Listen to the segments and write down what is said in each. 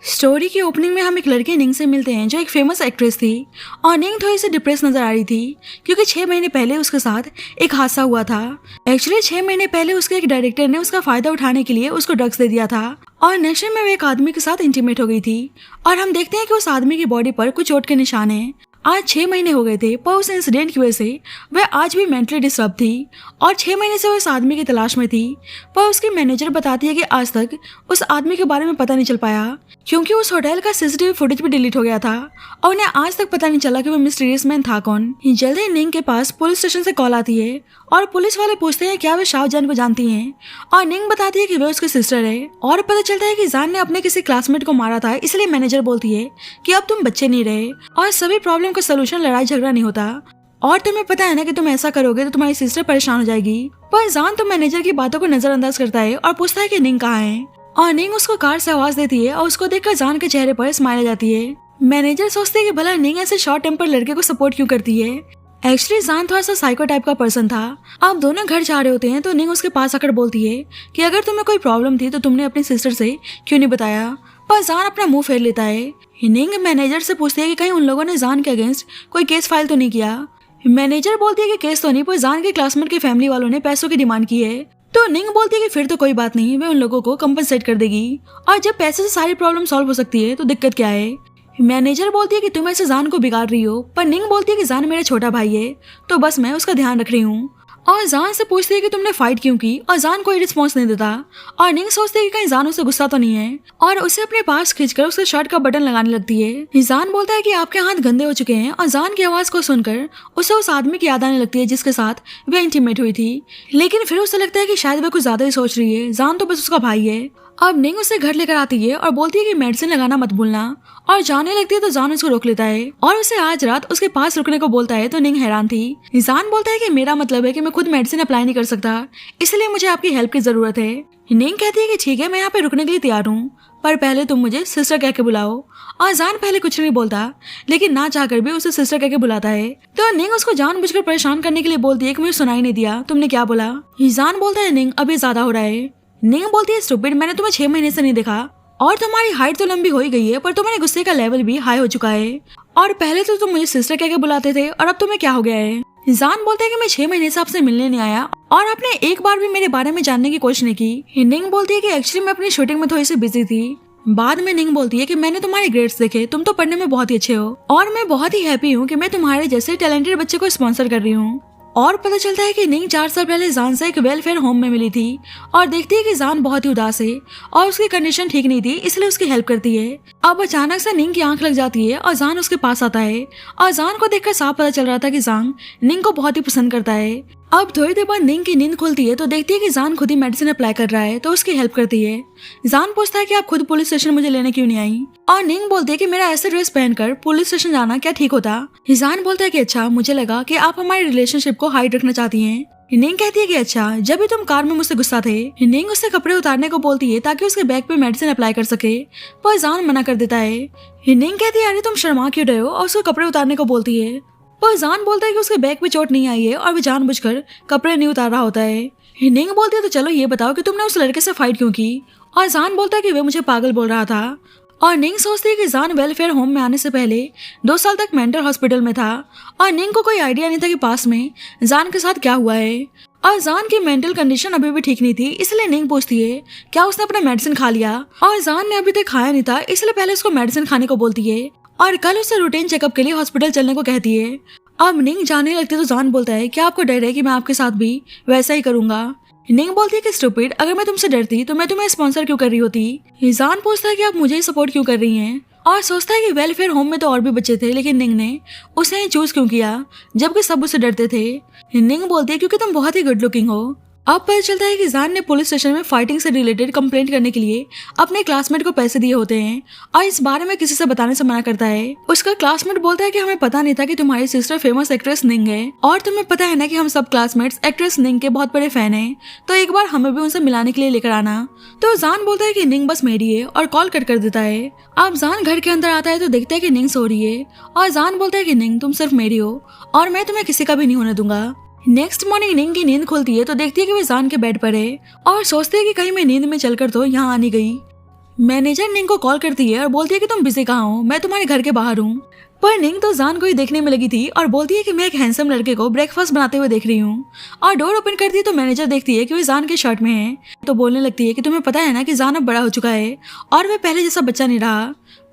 Story की opening में हम एक लड़की निंग से मिलते हैं जो एक फेमस एक्ट्रेस थी और निंग थोड़ी सी डिप्रेस नजर आ रही थी क्योंकि 6 महीने पहले उसके साथ एक हादसा हुआ था। एक्चुअली 6 महीने पहले उसके एक डायरेक्टर ने उसका फायदा उठाने के लिए उसको ड्रग्स दे दिया था और नशे में वो एक आदमी के साथ इंटीमेट हो गई थी और हम देखते हैं कि उस आदमी की बॉडी पर कुछ चोट के निशान हैं। आज 6 महीने हो गए थे पर उस इंसिडेंट की वजह से वह आज भी मेंटली डिस्टर्ब थी और 6 महीने से वो उस आदमी की तलाश में थी। पर उसकी मैनेजर बताती है कि आज तक उस आदमी के बारे में पता नहीं चल पाया क्योंकि उस होटल का सीसीटीवी फुटेज भी डिलीट हो गया था और उन्हें आज तक पता नहीं चला कि वो मिस्टीरियस मैन था कौन। जल्दी निंग के पास पुलिस स्टेशन से कॉल आती है और पुलिस वाले पूछते हैं क्या वे शाहजहान को जानती हैं और निंग बताती है कि वे उसकी सिस्टर है और पता चलता है कि जान ने अपने किसी क्लासमेट को मारा था, इसलिए मैनेजर बोलती है कि अब तुम बच्चे नहीं रहे और सभी प्रॉब्लम का सोल्यूशन लड़ाई झगड़ा नहीं होता और तुम्हें पता है ना कि तुम ऐसा करोगे तो तुम्हारी सिस्टर परेशान हो जाएगी। पर जान तो मैनेजर की बातों को नजरअंदाज करता है और पूछता है कि निंग कहाँ है और निंग उसको कार से आवाज देती है और उसको देखकर जान के चेहरे पर स्माइल आ जाती है। मैनेजर सोचते है कि भला निंग ऐसे शॉर्ट टेम्पर लड़के को सपोर्ट क्यों करती है। एक्चुअली जान थोड़ा सा साइको टाइप का पर्सन था। अब दोनों घर जा रहे होते हैं तो निंग उसके पास आकर बोलती है कि अगर तुम्हें कोई प्रॉब्लम थी तो तुमने अपनी सिस्टर से क्यों नहीं बताया। पर जान अपना मुंह फेर लेता है। निंग मैनेजर से पूछती है कि कहीं उन लोगों ने जान के अगेंस्ट कोई केस फाइल तो नहीं किया। मैनेजर बोलती है कि केस तो नहीं, पर जान के क्लासमेट की फैमिली वालों ने पैसों की डिमांड की है। तो निंग बोलती है कि फिर तो कोई बात नहीं, वे उन लोगों को कंपनसेट कर देगी और जब पैसे से सारी प्रॉब्लम सॉल्व हो सकती है तो दिक्कत क्या है। मैनेजर बोलती है कि तुम ऐसे जान को बिगाड़ रही हो, पर निंग बोलती है कि जान मेरा छोटा भाई है तो बस मैं उसका ध्यान रख रही हूँ और जान से पूछती है कि तुमने फाइट क्यों की और जान कोई रिस्पॉन्स नहीं देता और निंग सोचती है कि कहीं जान उससे गुस्सा तो नहीं है और उसे अपने पास खींचकर उसके शर्ट का बटन लगाने लगती है। जान बोलता है कि आपके हाथ गंदे हो चुके हैं और जान की आवाज को सुनकर उसे उस आदमी की याद आने लगती है जिसके साथ वह इंटीमेट हुई थी, लेकिन फिर उसे लगता है कि शायद वह कुछ ज्यादा ही सोच रही है, जान तो बस उसका भाई है। अब निंग उसे घर लेकर आती है और बोलती है कि मेडिसिन लगाना मत भूलना और जाने लगती है तो जान उसको रोक लेता है और उसे आज रात उसके पास रुकने को बोलता है। तो निंग हैरान थी। जान बोलता है कि मेरा मतलब है कि मैं खुद मेडिसिन अप्लाई नहीं कर सकता, इसलिए मुझे आपकी हेल्प की जरूरत है। निंग कहती है कि ठीक है, मैं यहाँ पे रुकने के लिए तैयार हूँ, पर पहले तुम मुझे सिस्टर कह के बुलाओ। और जान पहले कुछ नहीं बोलता लेकिन ना चाहकर भी उसे सिस्टर कह के बुलाता है। तो निंग उसको जानबूझकर परेशान करने के लिए बोलती है कि मुझे सुनाई नहीं दिया, तुमने क्या बोला। जान बोलता है निंग अभी ज्यादा हो रहा है। निंग बोलती है स्टूपिड, मैंने तुम्हें 6 महीने से नहीं देखा और तुम्हारी हाइट तो लंबी हो ही गई है पर तुम्हारे गुस्से का लेवल भी हाई हो चुका है और पहले तो तुम मुझे सिस्टर कह के बुलाते थे और अब तुम्हें क्या हो गया है। जान बोलते हैं कि मैं 6 महीने से आपसे मिलने नहीं आया और आपने एक बार भी मेरे बारे में जानने की कोशिश नहीं की। निंग बोलती है कि एक्चुअली मैं अपनी शूटिंग में थोड़ी सी बिजी थी। बाद में निंग बोलती है कि मैंने तुम्हारे ग्रेड्स देखे, तुम तो पढ़ने में बहुत ही अच्छे हो और मैं बहुत ही हैप्पी हूँ कि मैं तुम्हारे जैसे टैलेंटेड बच्चे को स्पॉन्सर कर रही हूँ। और पता चलता है कि निंग 4 साल पहले जान से एक वेलफेयर होम में मिली थी और देखती है कि जान बहुत ही उदास है और उसकी कंडीशन ठीक नहीं थी, इसलिए उसकी हेल्प करती है। अब अचानक से निंग की आंख लग जाती है और जान उसके पास आता है और जान को देखकर साफ पता चल रहा था कि जान निंग को बहुत ही पसंद करता है। अब थोड़ी देर बाद निंग की नींद खुलती है तो देखती है कि जान खुद ही मेडिसिन अप्लाई कर रहा है तो उसकी हेल्प करती है। जान पूछता है कि आप खुद पुलिस स्टेशन मुझे लेने क्यों नहीं आई और निंग बोलती है कि मेरा ऐसे ड्रेस पहनकर पुलिस स्टेशन जाना क्या ठीक होता। जान बोलता है कि अच्छा, मुझे लगा कि आप हमारे रिलेशनशिप को हाइड रखना चाहती हैं। निंग कहती है कि अच्छा, जब भी तुम कार में मुझसे गुस्सा थे। निंग उससे कपड़े उतारने को बोलती है ताकि उसके बैग पे मेडिसिन अप्लाई कर सके, पर जान मना कर देता है। निंग कहती है अरे तुम शर्मा क्यों रहे हो और उसको कपड़े उतारने को बोलती है, पर जान बोलता है कि उसके बैग पे चोट नहीं आई है और वो जानबूझकर कपड़े नहीं उतार रहा होता है। निंग बोलती है तो चलो ये बताओ कि तुमने उस लड़के से फाइट क्यों की और जान बोलता है कि वे मुझे पागल बोल रहा था। और निंग सोचती है कि जान वेलफेयर होम में आने से पहले 2 साल तक मेंटल हॉस्पिटल में था और निंग को कोई आइडिया नहीं था कि पास में जान के साथ क्या हुआ है और जान की मेंटल कंडीशन अभी भी ठीक नहीं थी, इसलिए निंग पूछती है क्या उसने अपना मेडिसिन खा लिया और जान ने अभी तक खाया नहीं था, इसलिए पहले उसको मेडिसिन खाने को बोलती है और कल उससे रूटीन चेकअप के लिए हॉस्पिटल चलने को कहती है। अब निंग जाने लगती तो जान बोलता है क्या आपको डर है कि मैं आपके साथ भी वैसा ही करूंगा। निंग बोलती है कि स्टूपिड, अगर मैं तुमसे डरती तो मैं तुम्हें स्पॉन्सर क्यों कर रही होती। जान पूछता है कि आप मुझे सपोर्ट क्यों कर रही हैं और सोचता है कि वेलफेयर होम में तो और भी बच्चे थे लेकिन निंग ने उसे चूज क्यों किया जबकि सब उसे डरते थे। निंग बोलती है क्योंकि तुम बहुत ही गुड लुकिंग हो। अब पता चलता है कि जान ने पुलिस स्टेशन में फाइटिंग से रिलेटेड कंप्लेंट करने के लिए अपने क्लासमेट को पैसे दिए होते हैं और इस बारे में किसी से बताने से मना करता है। उसका क्लासमेट बोलता है कि हमें पता नहीं था कि तुम्हारी सिस्टर फेमस एक्ट्रेस निंग है और तुम्हें पता है ना कि हम सब क्लासमेट्स एक्ट्रेस निंग के बहुत बड़े फैन हैं, तो एक बार हमें भी उनसे मिलाने के लिए लेकर आना। तो जान बोलता है कि निंग बस मेरी है और कॉल कट कर देता है। अब जान घर के अंदर आता है तो देखता है कि निंग सो रही है और जान बोलता है कि निंग तुम सिर्फ मेरी हो और मैं तुम्हें किसी का भी नहीं होने दूंगा। नेक्स्ट मॉर्निंग निंग की नींद खुलती है तो देखती है कि वो जान के बेड पर है और सोचती है कि कहीं मैं नींद में चलकर तो यहाँ आनी गई। मैनेजर निंग को कॉल करती है और बोलती है कि तुम बिजी कहाँ हो, मैं तुम्हारे घर के बाहर हूँ। पर निंग तो जान को ही देखने में लगी थी और बोलती है कि मैं एक हैंडसम लड़के को ब्रेकफास्ट बनाते हुए देख रही हूँ। और डोर ओपन करती है तो मैनेजर देखती है कि वो जान के शर्ट में है। तो बोलने लगती है कि तुम्हें पता है ना कि जान अब बड़ा हो चुका है और वह पहले जैसा बच्चा नहीं रहा।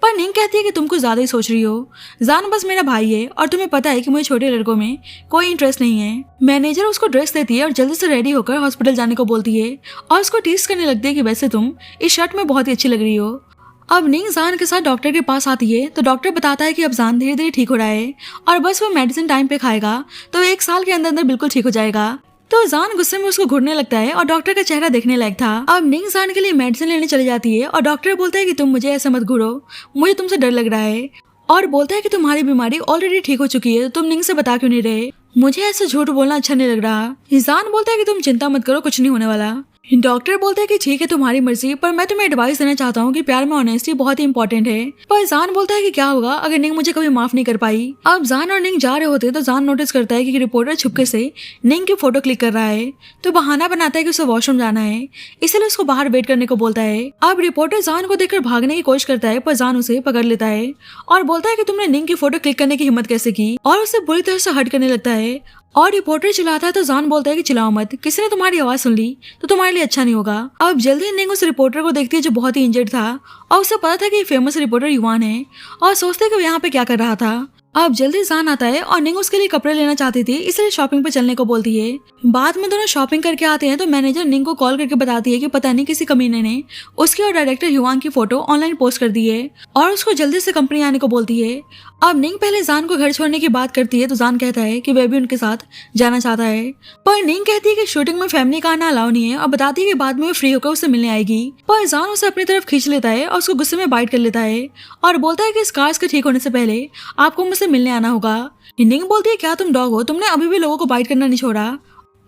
पर निंग कहती है कि तुम कुछ ज्यादा ही सोच रही हो, जान बस मेरा भाई है और तुम्हें पता है कि मुझे छोटे लड़कों में कोई इंटरेस्ट नहीं है। मैनेजर उसको ड्रेस देती है और जल्दी से रेडी होकर हॉस्पिटल जाने को बोलती है और उसको टीज करने लगती है कि वैसे तुम इस शर्ट में बहुत ही अच्छी लग रही हो। अब निंग जान के साथ डॉक्टर के पास आती है तो डॉक्टर बताता है कि अब जान धीरे धीरे ठीक हो रहा है और बस वो मेडिसिन टाइम पे खाएगा तो 1 साल के अंदर अंदर बिल्कुल ठीक हो जाएगा। तो जान गुस्से में उसको घूरने लगता है और डॉक्टर का चेहरा देखने लायक था। अब निंग जान के लिए मेडिसिन लेने चली जाती है और डॉक्टर बोलता है कि तुम मुझे ऐसे मत घूरो, मुझे तुमसे डर लग रहा है। और बोलता है कि तुम्हारी बीमारी ऑलरेडी ठीक हो चुकी है तो तुम निंग से बता क्यों नहीं रहे, मुझे ऐसे झूठ बोलना अच्छा नहीं लग रहा। जान बोलता है कि तुम चिंता मत करो, कुछ नहीं होने वाला। डॉक्टर बोलते हैं कि ठीक है तुम्हारी मर्जी, पर मैं तुम्हें एडवाइस देना चाहता हूँ कि प्यार में ऑनेस्टी बहुत ही इंपॉर्टेंट है। पर जान बोलता है कि क्या होगा अगर निंग मुझे कभी माफ नहीं कर पाई। अब जान और निंग जा रहे होते तो जान नोटिस करता है कि रिपोर्टर छुपके से निंग की फोटो क्लिक कर रहा है तो बहाना बनाता है कि उसे वॉशरूम जाना है, इसलिए उसको बाहर वेट करने को बोलता है। अब रिपोर्टर जान को देखकर भागने की कोशिश करता है पर जान उसे पकड़ लेता है और बोलता है कि तुमने निंग की फोटो क्लिक करने की हिम्मत कैसे की, और उसे बुरी तरह से हर्ट करने लगता है। और रिपोर्टर चिल्लाता है तो जान बोलता है कि चिल्लाओ मत, किसी ने तुम्हारी आवाज सुन ली तो तुम्हारे लिए अच्छा नहीं होगा। अब जल्दी निंग उस रिपोर्टर को देखती है जो बहुत ही इंजर्ड था और उसे पता था कि फेमस रिपोर्टर युवान है और सोचते है कि वो यहाँ पे क्या कर रहा था। अब जल्दी जान आता है और निंग उसके लिए कपड़े लेना चाहती थी इसलिए शॉपिंग पे चलने को बोलती है। बाद में दोनों शॉपिंग करके आते हैं तो मैनेजर निंग को कॉल करके बताती है कि पता नहीं किसी कमीने ने उसकी और डायरेक्टर युवान की फोटो ऑनलाइन पोस्ट कर दी है और उसको जल्दी से कंपनी आने को बोलती है। अब निंग पहले जान को घर छोड़ने की बात करती है तो जान कहता है कि वह भी उनके साथ जाना चाहता है, पर निंग कहती है कि शूटिंग में फैमिली का आना अलाउ नहीं है और बताती है कि बाद में वो फ्री होकर उससे मिलने आएगी। पर जान उसे अपनी तरफ खींच लेता है और उसको गुस्से में बाइट कर लेता है और बोलता है कि इस कार्स के ठीक होने से पहले आपको मुझसे मिलने आना होगा। निंग बोलती है क्या तुम डॉग हो, तुमने अभी भी लोगों को बाइट करना नहीं छोड़ा।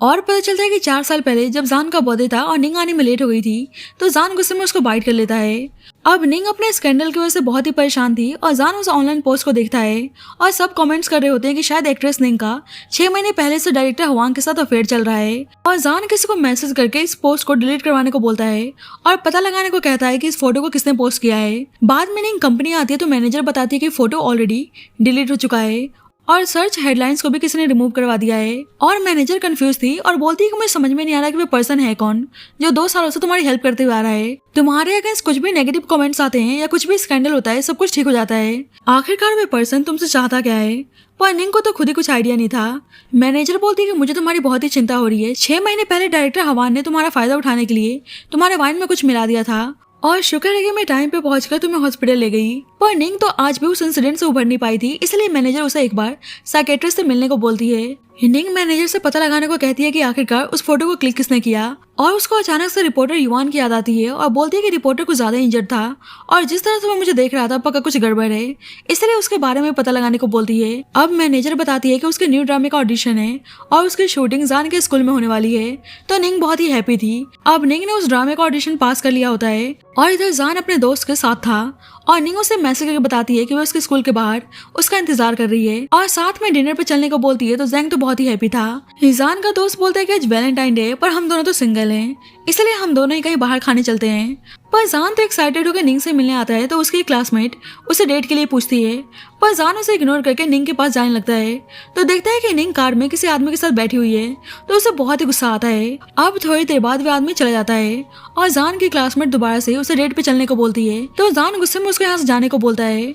और पता चलता है कि 4 साल पहले जब जान का बर्थडे था और निंग आने में लेट हो गई थी तो जान गुस्से में उसको बाइट कर लेता है। अब निंग अपने स्कैंडल की वजह से बहुत ही परेशान थी और जान उस ऑनलाइन पोस्ट को देखता है और सब कमेंट्स कर रहे होते हैं कि शायद एक्ट्रेस निंग का 6 महीने पहले से डायरेक्टर हवांग के साथ अफेयर चल रहा है। और जान किसी को मैसेज करके इस पोस्ट को डिलीट करवाने को बोलता है और पता लगाने को कहता है कि इस फोटो को किसने पोस्ट किया है। बाद में निंग कंपनी आती है तो मैनेजर बताती है कि फोटो ऑलरेडी डिलीट हो चुका है और सर्च हेडलाइंस को भी किसी ने रिमूव करवा दिया है। और मैनेजर कंफ्यूज थी और बोलती है कि मुझे समझ में नहीं आ रहा कि वो पर्सन है कौन जो 2 सालों से तुम्हारी हेल्प करते हुए आ रहा है। तुम्हारे अगेंस्ट कुछ भी नेगेटिव कमेंट्स आते हैं या कुछ भी स्कैंडल होता है सब कुछ ठीक हो जाता है। आखिरकार वे पर्सन तुमसे चाहता क्या है। पर निंग को तो खुद ही कुछ आइडिया नहीं था। मैनेजर बोलती है कि मुझे तुम्हारी बहुत ही चिंता हो रही है। 6 महीने पहले डायरेक्टर हवान ने तुम्हारा फायदा उठाने के लिए तुम्हारे वाइन में कुछ मिला दिया था और शुक्र है कि मैं टाइम पे पहुंचकर तुम्हें हॉस्पिटल ले गई। पर निंग तो आज भी उस इंसिडेंट से उभर नहीं पाई थी, इसलिए मैनेजर उसे एक बार साइकेट्रिस्ट से मिलने को बोलती है। निंग मैनेजर से पता लगाने को कहती है कि आखिरकार उस फोटो को क्लिक किसने किया और उसको अचानक से रिपोर्टर युवान की याद आती है और बोलती है कि रिपोर्टर कुछ ज्यादा इंजर्ड था और जिस तरह से वो मुझे देख रहा था पक्का कुछ गड़बड़ है, इसलिए उसके बारे में पता लगाने को बोलती है। अब मैनेजर बताती है कि उसके न्यू ड्रामे का ऑडिशन है और उसकी शूटिंग जान के स्कूल में होने वाली है तो निंग बहुत ही हैप्पी थी। अब निंग ने उस ड्रामे का ऑडिशन पास कर लिया होता है और इधर जान अपने दोस्त के साथ था और निंग उसे मैसेज करके बताती है कि वो उसके स्कूल के बाहर उसका इंतजार कर रही है और साथ में डिनर पे चलने को बोलती है तो जैंग तो बहुत ही हैप्पी था। जान का दोस्त बोलता है कि आज वैलेंटाइन डे है पर हम दोनों तो सिंगल हैं, इसलिए हम दोनों ही कहीं बाहर खाने चलते हैं। पर जान तो एक्साइटेड होकर निंग से मिलने आता है तो उसकी क्लासमेट उसे डेट के लिए पूछती है पर जान उसे इग्नोर करके निंग के पास जाने लगता है तो देखता है कि निंग कार में किसी आदमी के साथ बैठी हुई है तो उसे बहुत ही गुस्सा आता है। अब थोड़ी देर बाद वह आदमी चला जाता है और जान की क्लासमेट दोबारा से उसे डेट पे चलने को बोलती है तो जान गुस्से में उसको यहाँ से जाने को बोलता है।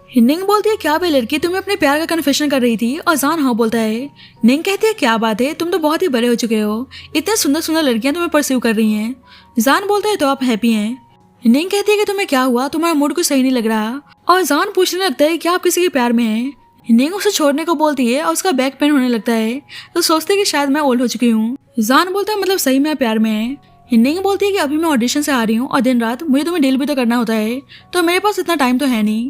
निंग बोलती है क्या बे लड़की, तुम्हें अपने प्यार का कन्फेशन कर रही थी और जान हाँ बोलता है। निंग कहती है क्या बात है, तुम तो बहुत ही बड़े हो चुके हो, इतने सुंदर सुंदर लड़कियां तुम्हें परस्यू कर रही हैं। जान बोलता है तो आप हैप्पी हैं। निंग कहती है कि तुम्हें क्या हुआ, तुम्हारा मूड कुछ सही नहीं लग रहा और जान पूछने लगता है कि आप किसी के प्यार में हैं। निंग उसे छोड़ने को बोलती है और उसका बैक पेन होने लगता है तो सोचते है कि शायद मैं ओल्ड हो चुकी हूँ। जान बोलता है मतलब सही में प्यार में है। निंग बोलती है कि अभी मैं ऑडिशन से आ रही हूँ और दिन रात मुझे तुम्हें डील भी तो करना होता है तो मेरे पास इतना टाइम तो है नहीं।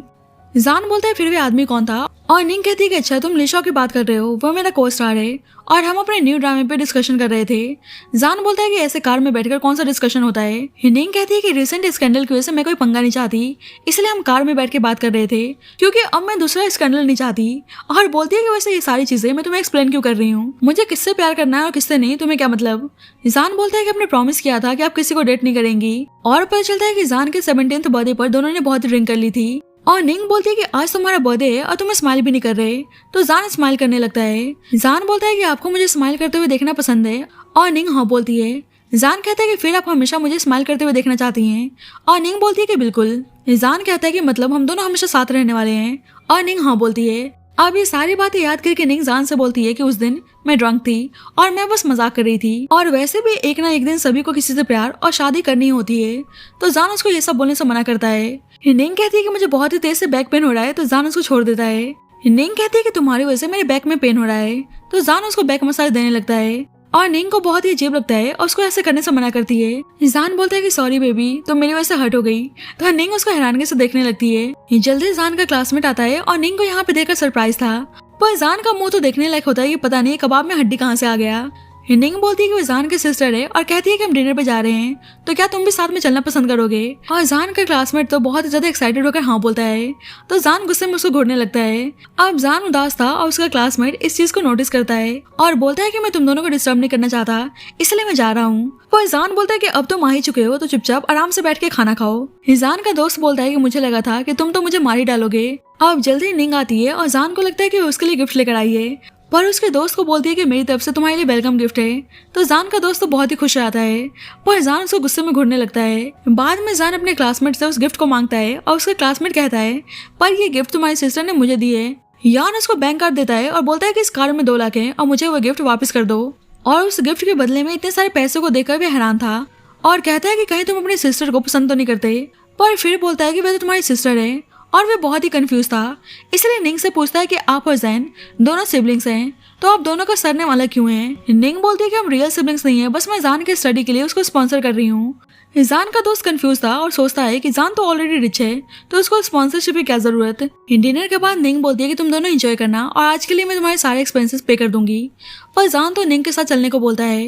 जान बोलता है फिर भी आदमी कौन था, और निंग कहती है कि अच्छा तुम लिशा की बात कर रहे हो, वो मेरा को स्टार है और हम अपने न्यू ड्रामे पे डिस्कशन कर रहे थे। जान बोलता है कि ऐसे कार में बैठकर कौन सा डिस्कशन होता है। निंग कहती है कि रिसेंट स्कैंडल की वजह से मैं कोई पंगा नहीं चाहती, इसलिए हम कार में बैठ के बात कर रहे थे, क्योंकि अब मैं दूसरा स्कैंडल नहीं चाहती। और बोलती है कि वैसे ये सारी चीजें मैं तुम्हें एक्सप्लेन क्यों कर रही हूँ, मुझे किससे प्यार करना है और किससे नहीं तुम्हें क्या मतलब। जान बोलता है कि आपने प्रॉमिस किया था कि आप किसी को डेट नहीं करेंगी, और पता चलता है कि जान के 17th बर्थडे पर दोनों ने बहुत ड्रिंक कर ली थी। और निंग बोलती है कि आज तुम्हारा बर्थडे है और तुम स्माइल भी नहीं कर रहे, तो जान स्माइल करने लगता है। जान बोलता है कि आपको मुझे स्माइल करते हुए देखना पसंद है, और निंग हाँ बोलती है। जान कहता है कि फिर आप हमेशा मुझे स्माइल करते हुए देखना चाहती हैं, और निंग बोलती है कि बिल्कुल। जान कहता है कि मतलब हम दोनों हमेशा साथ रहने वाले हैं, और निंग हाँ बोलती है। अब ये सारी बातें याद करके निंग जान से बोलती है कि उस दिन मैं ड्रंक थी और मैं बस मजाक कर रही थी, और वैसे भी एक ना एक दिन सभी को किसी से प्यार और शादी करनी होती है। तो जान उसको ये सब बोलने से मना करता है। निंग कहती है कि मुझे बहुत ही तेज से बैक पेन हो रहा है, तो जान उसको छोड़ देता है। निंग कहती है कि तुम्हारी वजह से मेरे बैक में पेन हो रहा है, तो जान उसको बैक मसाज देने लगता है, और निंग को बहुत ही अजीब लगता है और उसको ऐसे करने से मना करती है। जान बोलता है कि सॉरी बेबी, तो मेरी वजह से हर्ट हो गई, तो निंग उसको हैरानगी से देखने लगती है। जल्दी जान का क्लासमेट आता है और निंग को यहाँ पे देखकर सरप्राइज था, पर जान का मुंह तो देखने लायक होता है कि पता नहीं कबाब में हड्डी कहाँ से आ गया। निंग बोलती है कि वो जान की सिस्टर है और कहती है कि हम डिनर पे जा रहे हैं, तो क्या तुम भी साथ में चलना पसंद करोगे। और जान का क्लासमेट तो बहुत ज्यादा एक्साइटेड होकर हाँ बोलता है, तो जान गुस्से में उसको घूरने लगता है। अब जान उदास था और उसका क्लासमेट इस चीज को नोटिस करता है और बोलता है कि मैं तुम दोनों को डिस्टर्ब नहीं करना चाहता, इसलिए मैं जा रहा हूँ। पर जान बोलता है कि अब तुम आ ही चुके हो, तो चुपचाप आराम से बैठ के खाना खाओ। जान का दोस्त बोलता है कि मुझे लगा था कि तुम तो मुझे मार ही डालोगे। अब जल्दी निंग आती है और जान को लगता है कि उसके लिए गिफ्ट लेकर आई है, पर उसके दोस्त को बोलती है कि मेरी तरफ से तुम्हारे लिए वेलकम गिफ्ट है। तो जान का दोस्त तो बहुत ही खुश रहता है, पर जान उसको गुस्से में घूरने लगता है। बाद में जान अपने क्लासमेट से उस गिफ्ट को मांगता है और उसका क्लासमेट कहता है पर ये गिफ्ट तुम्हारी सिस्टर ने मुझे दी है। यान उसको बैंक कार्ड देता है और बोलता है कि इस कार्ड में 2 लाख है और मुझे वो गिफ्ट वापस कर दो। और उस गिफ्ट के बदले में इतने सारे पैसे को देखकर भी हैरान था और कहता है कि कहीं तुम अपनी सिस्टर को पसंद तो नहीं करते, पर फिर बोलता है कि वह तो तुम्हारी सिस्टर है, और वे बहुत ही कंफ्यूज था। इसलिए निंग से पूछता है कि आप और जैन दोनों सिबलिंग्स हैं, तो आप दोनों का सरनेम अलग क्यों है। निंग बोलती है कि हम रियल सिबलिंग्स नहीं है, बस मैं जान के स्टडी के लिए उसको स्पॉन्सर कर रही हूँ। जान का दोस्त कंफ्यूज था और सोचता है कि जान तो ऑलरेडी रिच है, तो उसको स्पॉन्सरशिप की क्या जरूरत। डिनर के बाद निंग बोलती है कि तुम दोनों एंजॉय करना और आज के लिए मैं तुम्हारे सारे एक्सपेंसेस पे कर दूंगी, पर जान तो निंग के साथ चलने को बोलता है।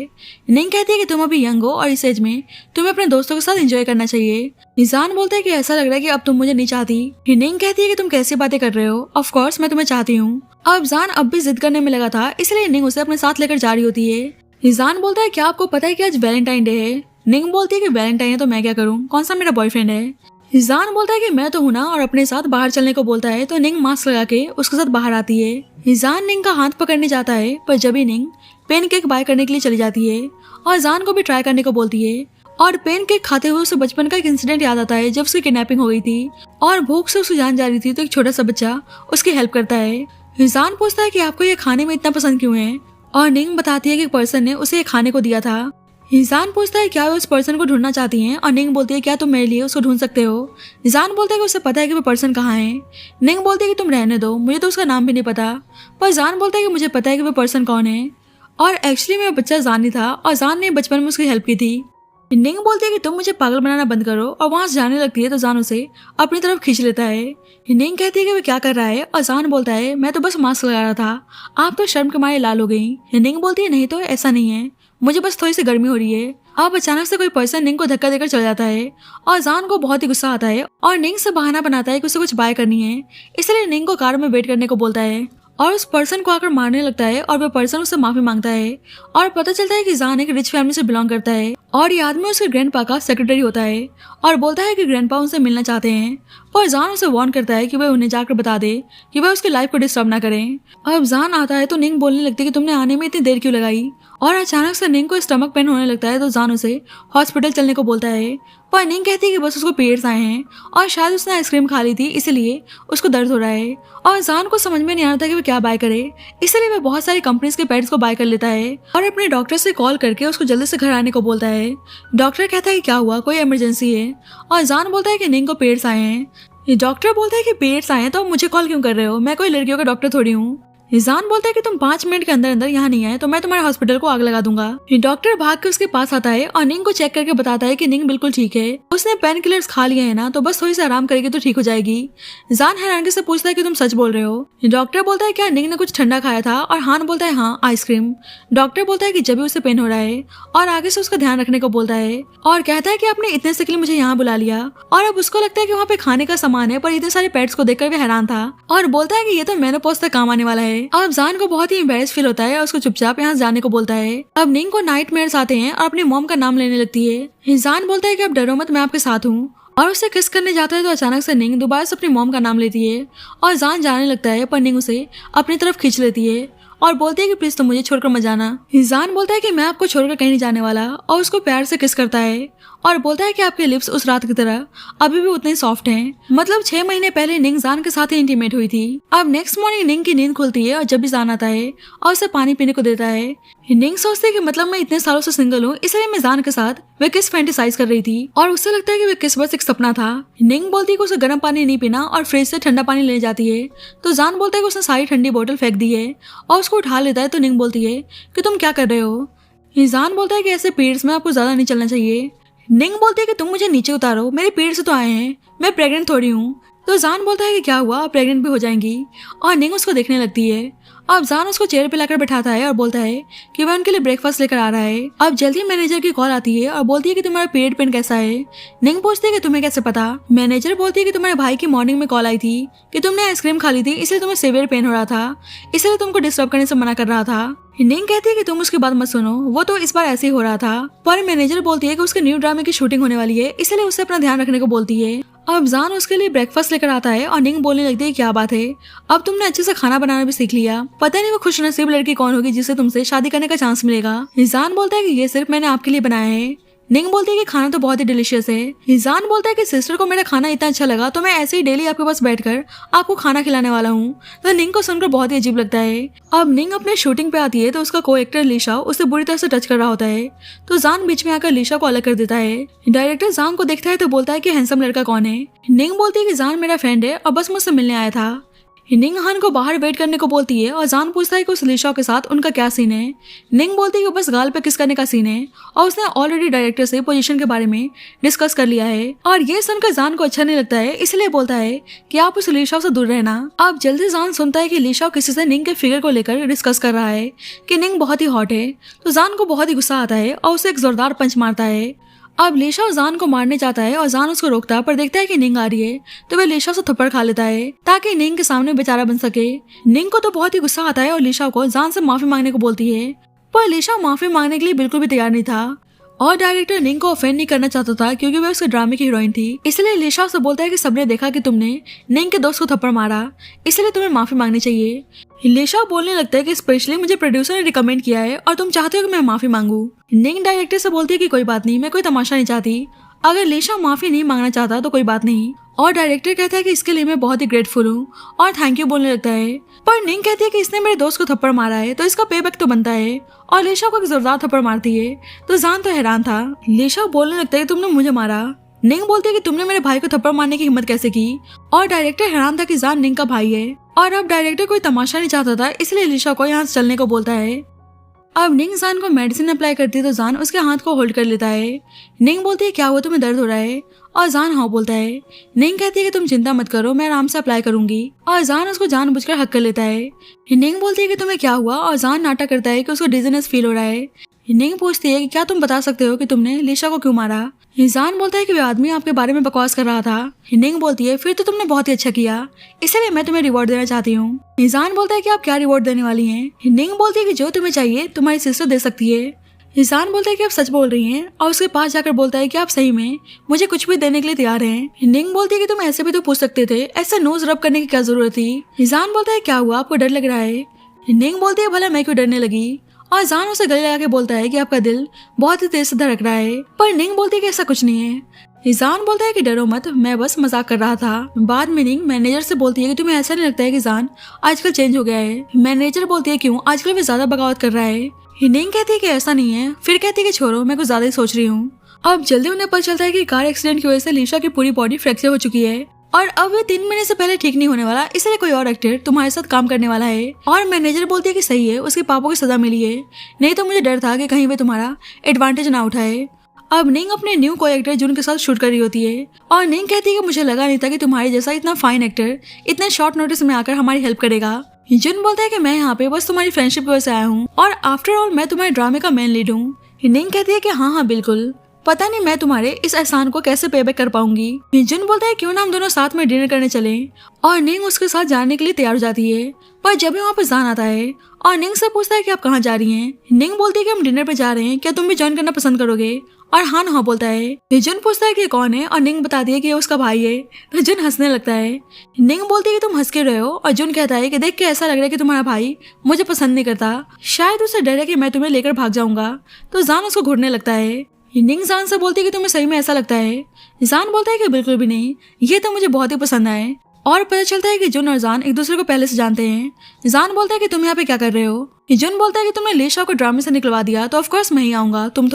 निंग कहती है कि तुम अभी यंग हो और इस एज में तुम्हें अपने दोस्तों के साथ एंजॉय करना चाहिए। जान बोलता है कि ऐसा लग रहा है कि अब तुम मुझे नहीं चाहती। निंग कहती है कि तुम कैसी बातें कर रहे हो, ऑफ कोर्स मैं तुम्हें चाहती हूँ। अब जान अब भी जिद करने में लगा था, इसलिए निंग उसे अपने साथ लेकर जा रही होती है। जान बोलता है क्या आपको पता है कि आज वैलेंटाइन डे है। निंग बोलती है कि वैलेंटाइन है तो मैं क्या करूँ, कौन सा मेरा बॉयफ्रेंड है। जान बोलता है कि मैं तो हूं ना, और अपने साथ बाहर चलने को बोलता है, तो निंग मास्क लगा के उसके साथ बाहर आती है। जान निंग का हाथ पकड़ने जाता है, पर जब ही निंग पेन केक बाय करने के लिए चली जाती है और जान को भी ट्राई करने को बोलती है। और पेन केक खाते हुए उसे बचपन का एक इंसिडेंट याद आता है जब उसकी किडनैपिंग हो गई थी और भूख से उसकी जान जा रही थी, तो एक छोटा सा बच्चा उसकी हेल्प करता है। जान पूछता है कि आपको ये खाने में इतना पसंद क्यों है, और निंग बताती है कि एक पर्सन ने उसे ये खाने को दिया था। जान पूछता है क्या वो उस पर्सन को ढूंढना चाहती हैं, और निंग बोलती है क्या तुम मेरे लिए उसको ढूंढ सकते हो। जान बोलता है कि उसे पता है कि वो पर्सन कहाँ है। निंग बोलती है कि तुम रहने दो, मुझे तो उसका नाम भी नहीं पता, पर जान बोलता है कि मुझे पता है कि वो पर्सन कौन है, और एक्चुअली मेरा बच्चा जान ही था और जान ने बचपन में उसकी हेल्प की थी। निंग बोलती है कि तुम मुझे पागल बनाना बंद करो, और वहां से जाने लगती है, तो जान उसे अपनी तरफ खींच लेता है। निंग कहती है कि वो क्या कर रहा है, और जान बोलता है मैं तो बस मास्क लगा रहा था, आप तो शर्म के मारे लाल हो गई। निंग बोलती है नहीं तो ऐसा नहीं है, मुझे बस थोड़ी सी गर्मी हो रही है। अब अचानक से कोई पर्सन निंग को धक्का देकर चल जाता है और जान को बहुत ही गुस्सा आता है और निंग से बहाना बनाता है कि उसे कुछ बाय करनी है, इसलिए निंग को कार में वेट करने को बोलता है और उस पर्सन को आकर मारने लगता है, और वह पर्सन उससे माफी मांगता है और पता चलता है कि जान एक रिच फैमिली से बिलोंग करता है और ये आदमी उसके ग्रैंडपा का सेक्रेटरी होता है और बोलता है कि ग्रैंडपा उनसे मिलना चाहते हैं, पर जान उसे वार्न करता है कि वह उन्हें जाकर बता दे कि वह उसकी लाइफ को डिस्टर्ब ना करें। अब जान आता है तो निंग बोलने लगती है कि तुमने आने में इतनी देर क्यों लगाई, और अचानक से निंग को स्टमक पेन होने लगता है, तो जान उसे हॉस्पिटल चलने को बोलता है, पर निंग कहती है कि बस उसको पीरियड्स आए हैं और शायद उसने आइसक्रीम खा ली थी इसलिए उसको दर्द हो रहा है, और जान को समझ में नहीं आता कि वो क्या बाय करे, इसलिए वह बहुत सारी कंपनीज के पैड्स को बाय कर लेता है और अपने डॉक्टर से कॉल करके उसको जल्दी से घर आने को बोलता है। डॉक्टर कहता है कि क्या हुआ, कोई इमरजेंसी है, और जान बोलता है कि निंग को पीरियड्स आए हैं। डॉक्टर बोलता है कि पीरियड्स आए हैं तो मुझे कॉल क्यों कर रहे हो, मैं कोई लड़कियों का डॉक्टर थोड़ी हूँ। जान बोलता है कि तुम 5 मिनट के अंदर अंदर यहाँ नहीं आए तो मैं तुम्हारे हॉस्पिटल को आग लगा दूंगा। डॉक्टर भाग के उसके पास आता है और निंग को चेक करके बताता है कि निंग बिल्कुल ठीक है, उसने पेन किलर्स खा लिए है ना, तो बस थोड़ी सी आराम करेगी तो ठीक हो जाएगी। जान हैरानी से पूछता है कि तुम सच बोल रहे हो। डॉक्टर बोलता है क्या निंग ने कुछ ठंडा खाया था, और हान बोलता है हाँ आइसक्रीम। डॉक्टर बोलता है कि जब भी उसे पेन हो रहा है और आगे से उसका ध्यान रखने को बोलता है, और कहता है कि आपने इतने से के लिए मुझे यहाँ बुला लिया। और अब उसको लगता है कि वहाँ पे खाने का सामान है, पर इतने सारे पेट्स को देखकर भी हैरान था और बोलता है कि ये तो मेनोपॉज तक काम आने वाला है। अब जान को बहुत ही एम्बैरेस फील होता है और उसको चुपचाप यहाँ जाने को बोलता है। अब निंग को नाइटमेयर्स आते हैं और अपनी मॉम का नाम लेने लगती है। जान बोलता है कि अब डरो मत, मैं आपके साथ हूँ, और उससे किस करने जाता है तो अचानक से निंग दोबारा से अपनी मॉम का नाम लेती है और जान जाने लगता है, पर निंग उसे अपनी तरफ खींच लेती है और बोलती है कि प्लीज तुम मुझे छोड़कर मत जाना। जान बोलता है कि मैं आपको छोड़कर कहीं नहीं जाने वाला, और उसको प्यार से किस करता है और बोलता है कि आपके लिप्स उस रात की तरह अभी भी उतने सॉफ्ट हैं। मतलब 6 महीने पहले निंग जान के साथ ही इंटीमेट हुई थी। अब नेक्स्ट मॉर्निंग निंग की नींद खुलती है और जब भी जान आता है और उसे पानी पीने को देता है, निंग सोचती है कि मतलब मैं इतने सालों से सिंगल हूँ, इसलिए मैं जान के साथ वे किस फैंटेसाइज कर रही थी और उससे लगता है कि वे किस बस एक सपना था। निंग बोलती है कि उसे गर्म पानी नहीं पीना और फ्रिज से ठंडा पानी ले जाती है, तो जान बोलता है कि उसने सारी ठंडी बोतल फेंक दी है और उसको उठा लेता है। तो निंग बोलती है कि तुम क्या कर रहे हो। जान बोलता है कि ऐसे पीरियड्स में आपको ज्यादा नहीं चलना चाहिए। निंग बोलती है कि तुम मुझे नीचे उतारो, मेरे पीरियड्स तो आए हैं, मैं प्रेग्नेंट थोड़ी हूँ। तो जान बोलता है कि क्या हुआ, प्रेग्नेंट भी हो जाएंगी, और निंग उसको देखने लगती है। अब जान उसको चेयर पे लाकर बैठाता है और बोलता है कि वह उनके लिए ब्रेकफास्ट लेकर आ रहा है। अब जल्दी मैनेजर की कॉल आती है और बोलती है कि तुम्हारा पीरियड पेन कैसा है। निंग पूछती है कि तुम्हें कैसे पता। मैनेजर बोलती है कि तुम्हारे भाई की मॉर्निंग में कॉल आई थी कि तुमने आइसक्रीम खा ली थी, इसलिए तुम्हें सीवियर पेन हो रहा था, इसलिए तुमको डिस्टर्ब करने से मना कर रहा था। निंग कहती है कि तुम उसकी बात मत सुनो, वो तो इस बार ऐसे ही हो रहा था। पर मैनेजर बोलती है कि उसके न्यू ड्रामे की शूटिंग होने वाली है, इसलिए उसे अपना ध्यान रखने को बोलती है। अब जान उसके लिए ब्रेकफास्ट लेकर आता है और निंग बोलने लगती है क्या बात है, अब तुमने अच्छे से खाना बनाना भी सीख लिया, पता नहीं वो खुशनसीब लड़की कौन होगी जिससे तुमसे शादी करने का चांस मिलेगा। जान बोलता है कि ये सिर्फ मैंने आपके लिए बनाया है। निंग बोलती है कि खाना तो बहुत ही डिलीशियस है। जान बोलता है कि सिस्टर को मेरा खाना इतना अच्छा लगा तो मैं ऐसे ही डेली आपके पास बैठकर आपको खाना खिलाने वाला हूँ। तो निंग को सुनकर बहुत ही अजीब लगता है। अब निंग अपने शूटिंग पे आती है तो उसका को एक्टर लीशा उसे बुरी तरह से टच कर रहा होता है, तो जान बीच में आकर लीशा को अलग कर देता है। डायरेक्टर जान को देखता है तो बोलता है कि हैंडसम लड़का कौन है। निंग बोलती है कि जान मेरा फ्रेंड है और बस मुझसे मिलने आया था। निंग हान को बाहर वेट करने को बोलती है और जान पूछता है कि उस लीशा के साथ उनका क्या सीन है। निंग बोलती है कि बस गाल पे किस करने का सीन है और उसने ऑलरेडी डायरेक्टर से पोजीशन के बारे में डिस्कस कर लिया है, और ये सुनकर जान को अच्छा नहीं लगता है, इसलिए बोलता है कि आप उस लीशा से दूर रहना। अब जल्दी जान सुनता है कि लीशा किसी से निंग के फिगर को लेकर डिस्कस कर रहा है कि निंग बहुत ही हॉट है, तो जान को बहुत ही गुस्सा आता है और उसे एक जोरदार पंच मारता है। अब लीशा जान को मारने जाता है और जान उसको रोकता है, पर देखता है कि निंग आ रही है तो वह लीशा से थप्पड़ खा लेता है ताकि निंग के सामने बेचारा बन सके। निंग को तो बहुत ही गुस्सा आता है और लीशा को जान से माफी मांगने को बोलती है, पर लीशा माफी मांगने के लिए बिल्कुल भी तैयार नहीं था और डायरेक्टर निंग को ऑफेंड नहीं करना चाहता था क्योंकि वह उसके ड्रामे की हीरोइन थी। इसलिए लीशा उसे बोलता है कि सबने देखा कि तुमने निंग के दोस्त को थप्पड़ मारा, इसलिए तुम्हें माफी मांगनी चाहिए। लीशा बोलने लगता है कि स्पेशली मुझे प्रोड्यूसर ने रिकमेंड किया है और तुम चाहते हो कि मैं माफी मांगू। निंग डायरेक्टर से बोलती है कि कोई बात नहीं, मैं कोई तमाशा नहीं चाहती, अगर लीशा माफी नहीं मांगना चाहता तो कोई बात नहीं। और डायरेक्टर कहता है कि इसके लिए मैं बहुत ही ग्रेटफुल हूँ और थैंक यू बोलने लगता है। पर निंग कहती है कि इसने मेरे दोस्त को थप्पड़ मारा है तो इसका पेबैक तो बनता है, और लीशा को एक जोरदार थप्पड़ मारती है। तो जान तो हैरान था। लीशा बोलने लगता है कि तुमने मुझे मारा। निंग बोलती है कि तुमने मेरे भाई को थप्पड़ मारने की हिम्मत कैसे की, और डायरेक्टर हैरान था कि जान निंग का भाई है और अब डायरेक्टर कोई तमाशा नहीं चाहता था, इसलिए लीशा को यहाँ से चलने को बोलता है। अब निंग जान को मेडिसिन अप्लाई करती है तो जान उसके हाथ को होल्ड कर लेता है। निंग बोलती है क्या हुआ, तुम्हें दर्द हो रहा है, और जान हाँ बोलता है। निंग कहती है कि तुम चिंता मत करो, मैं आराम से अप्लाई करूंगी, और जान उसको जानबूझकर हक कर लेता है। निंग बोलती है कि तुम्हें क्या हुआ, और जान नाटक करता है कि उसको डिजीनेस फील हो रहा है। निंग पूछती है कि क्या तुम बता सकते हो कि तुमने लीशा को क्यों मारा। जान बोलता है कि वह आदमी आपके बारे में बकवास कर रहा था। निंग बोलती है फिर तो तुमने बहुत ही अच्छा किया, इसलिए मैं तुम्हें रिवॉर्ड देना चाहती हूँ। जान बोलता है कि आप क्या रिवॉर्ड देने वाली हैं। निंग बोलती है कि जो तुम्हें चाहिए तुम्हारी सिस्टर दे सकती है। जान बोलता है कि आप सच बोल रही हैं, और उसके पास जाकर बोलता है कि आप सही में मुझे कुछ भी देने के लिए तैयार हैं। निंग बोलती है कि तुम ऐसे भी तो पूछ सकते थे, ऐसा नोज रब करने की क्या जरूरत थी। जान बोलता है क्या हुआ, आपको डर लग रहा है। निंग बोलती है भला मैं क्यों डरने लगी, और जान उसे गले लगा के बोलता है कि आपका दिल बहुत ही तेज से धड़क रहा है। पर निंग बोलती है कि ऐसा कुछ नहीं है। जान बोलता है कि डरो मत, मैं बस मजाक कर रहा था। बाद में निंग मैनेजर से बोलती है कि तुम्हें ऐसा नहीं लगता है कि जान आजकल चेंज हो गया है। मैनेजर बोलती है क्यों, आजकल वो ज्यादा बगावत कर रहा है। निंग कहती है कि ऐसा नहीं है, फिर कहती है कि छोड़ो मैं कुछ ज्यादा ही सोच रही हूँ। अब जल्दी उन्हें पता चलता है कि कार एक्सीडेंट की वजह से लीशा की पूरी बॉडी फ्रैक्चर हो चुकी है। और अब ये 3 महीने से पहले ठीक नहीं होने वाला, इसलिए कोई और एक्टर तुम्हारे साथ काम करने वाला है। और मैनेजर बोलती है कि सही है, उसके पापा को सजा मिली है, नहीं तो मुझे डर था कि कहीं वे तुम्हारा एडवांटेज ना उठाए। अब निंग अपने न्यू को एक्टर जुन के साथ शूट कर रही होती है और निंग कहती है कि मुझे लगा नहीं था कि तुम्हारे जैसा इतना फाइन एक्टर इतने शॉर्ट नोटिस में आकर हमारी हेल्प करेगा। जुन बोलता है कि मैं यहाँ पे बस तुम्हारी फ्रेंडशिप की वजह से आया हूँ और आफ्टर ऑल मैं तुम्हारे ड्रामे का मेन लीड हूँ। निंग कहती है कि हाँ बिल्कुल, पता नहीं मैं तुम्हारे इस एहसान को कैसे पे बैक कर पाऊंगी। जुन बोलता है क्यों ना हम दोनों साथ में डिनर करने चले और निंग उसके साथ जाने के लिए तैयार हो जाती है। पर जब भी वहाँ पर जान आता है और निंग से पूछता है कि आप कहाँ जा रही हैं। निंग बोलती है कि हम डिनर पे जा रहे हैं, क्या तुम भी ज्वाइन करना पसंद करोगे? और हाँ बोलता है। जुन पूछता है कि कौन है और निंग बताती है कि ये उसका भाई है। तो जुन हंसने लगता है। निंग बोलती है कि तुम हंस के रहे हो और जुन कहता है कि देख के ऐसा लग रहा है कि तुम्हारा भाई मुझे पसंद नहीं करता, शायद उसे डर है कि मैं तुम्हें लेकर भाग जाऊंगा। तो जान उसको घूरने लगता है। निंग जान से बोलती है कि तुम्हें सही में ऐसा लगता है? जान बोलता है कि बिल्कुल भी नहीं, ये तो मुझे बहुत ही पसंद आए। और पता चलता है कि जुन और जान एक दूसरे को पहले से जानते हैं। जान बोलता है कि तुम यहाँ पे क्या कर रहे हो? जुन बोलता है कि तुमने लीशा को ड्रामे से निकलवा दिया तो ऑफ कोर्स मैं ही आऊंगा, तुम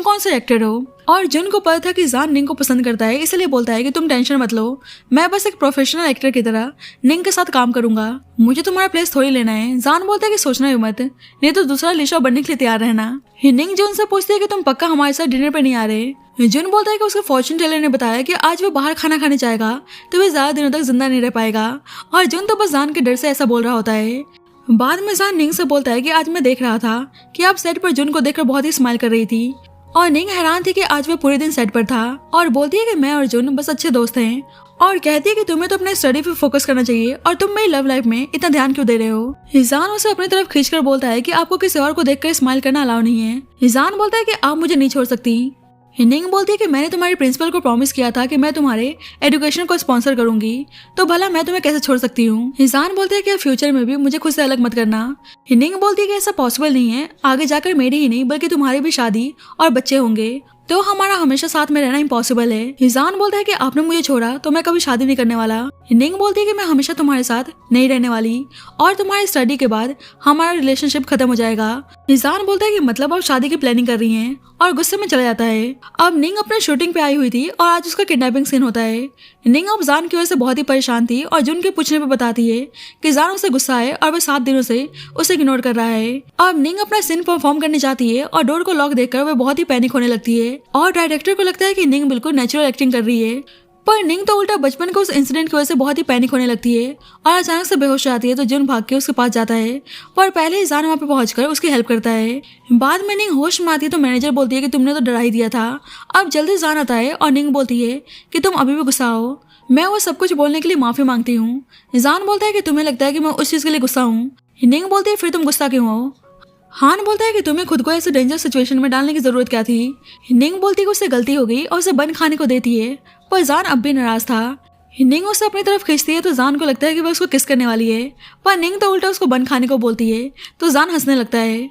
कौन से एक्टर हो? और जुन को पता था कि जान निंग को पसंद करता है, इसलिए बोलता है कि तुम टेंशन मत लो, मैं बस एक प्रोफेशनल एक्टर की तरह निंग के साथ काम करूंगा, मुझे तुम्हारा प्लेस थोड़ी लेना है। जान बोलता है कि सोचना भी मत, नहीं तो दूसरा लीशा बनने के लिए तैयार रहना। निंग जुन से पूछती है कि तुम पक्का हमारे साथ डिनर पे नहीं आ रहे? जुन बोलता है कि उसके फॉर्चून टेलर ने बताया कि आज वो बाहर खाना खाने जाएगा तो वे ज्यादा दिनों तक जिंदा नहीं रह पाएगा। और जुन तो बस जान के डर से ऐसा बोल रहा होता है। बाद में जान निंग से बोलता है कि आज मैं देख रहा था कि आप सेट पर जुन को देखकर बहुत ही स्माइल कर रही थी। और निंग हैरान थी कि आज वह पूरे दिन सेट पर था और बोलती है कि मैं और जुन बस अच्छे दोस्त हैं। और कहती है कि तुम्हें तो अपने स्टडी पे फोकस करना चाहिए और तुम मेरी लव लाइफ में इतना ध्यान क्यों दे रहे हो? जान उसे अपनी तरफ खींचकर बोलता है कि आपको किसी और को देखकर स्माइल करना अलाउ नहीं है। जान बोलता है कि आप मुझे नहीं छोड़ सकती। निंग बोलती है कि मैंने तुम्हारे प्रिंसिपल को प्रॉमिस किया था कि मैं तुम्हारे एजुकेशन को स्पॉन्सर करूंगी, तो भला मैं तुम्हें कैसे छोड़ सकती हूँ? जान बोलते हैं कि फ्यूचर में भी मुझे खुद से अलग मत करना। निंग बोलती है कि ऐसा पॉसिबल नहीं है, आगे जाकर मेरी ही नहीं बल्कि तुम्हारी भी शादी और बच्चे होंगे, तो हमारा हमेशा साथ में रहना इम्पॉसिबल है। जान बोलता है कि आपने मुझे छोड़ा तो मैं कभी शादी नहीं करने वाला। निंग बोलती है कि मैं हमेशा तुम्हारे साथ नहीं रहने वाली और तुम्हारी स्टडी के बाद हमारा रिलेशनशिप खत्म हो जाएगा। जान बोलता है कि मतलब आप शादी की प्लानिंग कर रही हैं और गुस्से में चला जाता है। अब निंग अपने शूटिंग पे आई हुई थी और आज उसका किडनैपिंग सीन होता है। निंग अब जान की वजह से बहुत ही परेशान थी और जुन के पूछने पे बताती है कि जान उसे गुस्सा है और वह 7 दिनों से उसे इग्नोर कर रहा है। अब निंग अपना सीन परफॉर्म करने जाती है और डोर को लॉक देखकर वह बहुत ही पैनिक होने लगती है और डायरेक्टर को लगता है कि निंग बिल्कुल नेचुरल एक्टिंग कर रही है, पर निंग तो उल्टा बचपन के उस इंसिडेंट की वजह से बहुत ही पैनिक होने लगती है और अचानक से बेहोश हो जाती है। तो जुन भाग के उसके पास जाता है पर पहले ही जान वहाँ पे पहुंचकर उसकी हेल्प करता है। बाद में निंग होश में आती है तो मैनेजर बोलती है कि तुमने तो डरा ही दिया था। अब जल्दी जान आता है और निंग बोलती है कि तुम अभी भी गुस्सा हो, मैं वो सब कुछ बोलने के लिए माफी मांगती हूँ। जान बोलता है कि तुम्हें लगता है कि मैं उस चीज के लिए गुस्सा हूँ। निंग बोलती है फिर तुम गुस्सा क्यों हो? हान बोलता है कि तुम्हें खुद को ऐसे डेंजर सिचुएशन में डालने की जरूरत क्या थी। निंग बोलती है कि उससे गलती हो गई और उसे बन खाने को देती है, पर जान अब भी नाराज था। निंग उसे अपनी तरफ खींचती है तो जान को लगता है कि वह उसको किस करने वाली है, पर निंग तो उल्टा उसको बन खाने को बोलती है तो जान हंसने लगता है।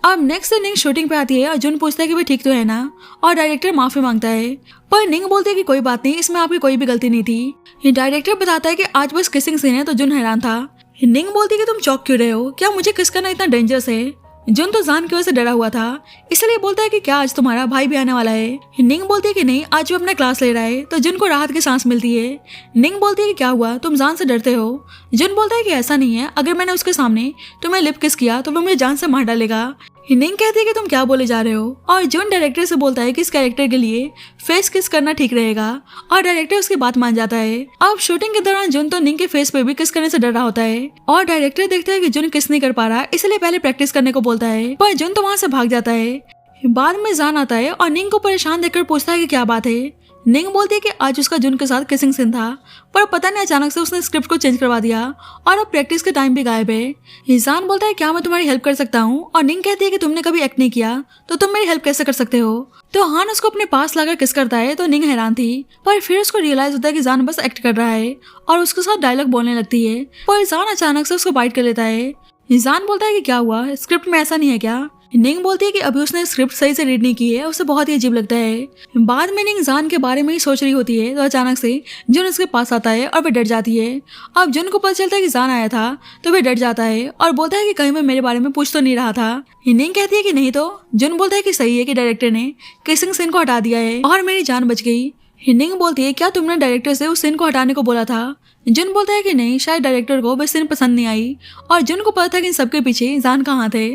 अब नेक्स्ट निंग शूटिंग पे आती है और जुन पूछता है कि वह ठीक तो है ना, और डायरेक्टर माफी मांगता है, पर निंग बोलती है कि कोई बात नहीं, इसमें आपकी कोई भी गलती नहीं थी। डायरेक्टर बताता है कि आज बस किसिंग सीन है तो जुन हैरान था। निंग बोलती है कि तुम चौक क्यों रहे हो, क्या मुझे किस करना इतना डेंजरस है? जुन तो जान की वजह से डरा हुआ था, इसलिए बोलता है कि क्या आज तुम्हारा भाई भी आने वाला है? निंग बोलती है कि नहीं, आज वो अपना क्लास ले रहा है, तो जुन को राहत की सांस मिलती है। निंग बोलती है कि क्या हुआ, तुम जान से डरते हो? जुन बोलता है कि ऐसा नहीं है, अगर मैंने उसके सामने तुम्हें लिप किस किया तो वो मुझे जान से मार डालेगा। निंग कहती है कि तुम क्या बोले जा रहे हो, और जुन डायरेक्टर से बोलता है कि इस कैरेक्टर के लिए फेस किस करना ठीक रहेगा, और डायरेक्टर उसकी बात मान जाता है। अब शूटिंग के दौरान जुन तो निंग के फेस पे भी किस करने से डर रहा होता है, और डायरेक्टर देखता है कि जुन किस नहीं कर पा रहा, इसलिए पहले प्रैक्टिस करने को बोलता है, पर जुन तो वहां से भाग जाता है। बाद में जान आता है और निंग को परेशान देखकर पूछता है कि क्या बात है। निंग बोलती है कि आज उसका जुन के साथ किसिंग सीन था, पर पता नहीं अचानक से उसने स्क्रिप्ट को चेंज करवा दिया और अब प्रैक्टिस के टाइम भी गायब है। जान बोलता है क्या मैं तुम्हारी हेल्प कर सकता हूँ, और निंग कहती है कि तुमने कभी एक्ट नहीं किया तो तुम मेरी हेल्प कैसे कर सकते हो। तो हान उसको अपने पास लाकर किस करता है तो निंग हैरान थी, पर फिर उसको रियलाइज होता है कि जान बस एक्ट कर रहा है और उसके साथ डायलॉग बोलने लगती है, पर जान अचानक से उसको बाइट कर लेता है। जान बोलता है कि क्या हुआ, स्क्रिप्ट में ऐसा नहीं है क्या? निंग बोलती है कि अभी उसने स्क्रिप्ट सही से रीड नहीं की है, उसे बहुत ही अजीब लगता है। बाद में निंग जान के बारे में ही सोच रही होती है तो अचानक से जुन उसके पास आता है और वह डर जाती है। अब जुन को पता चलता है कि जान आया था तो वह डर जाता है और बोलता है कि कहीं मैं मेरे बारे में पूछ तो नहीं रहा था। निंग कहती है कि नहीं, तो जुन बोलता है कि सही है कि डायरेक्टर ने किसिंग सीन को हटा दिया है और मेरी जान बच गई। निंग बोलती है क्या तुमने डायरेक्टर से उस सीन को हटाने को बोला था। जुन बोलता है कि नहीं, शायद डायरेक्टर को वह सीन पसंद नहीं आई और जुन को पता था कि इन सबके पीछे जान कहाँ थे।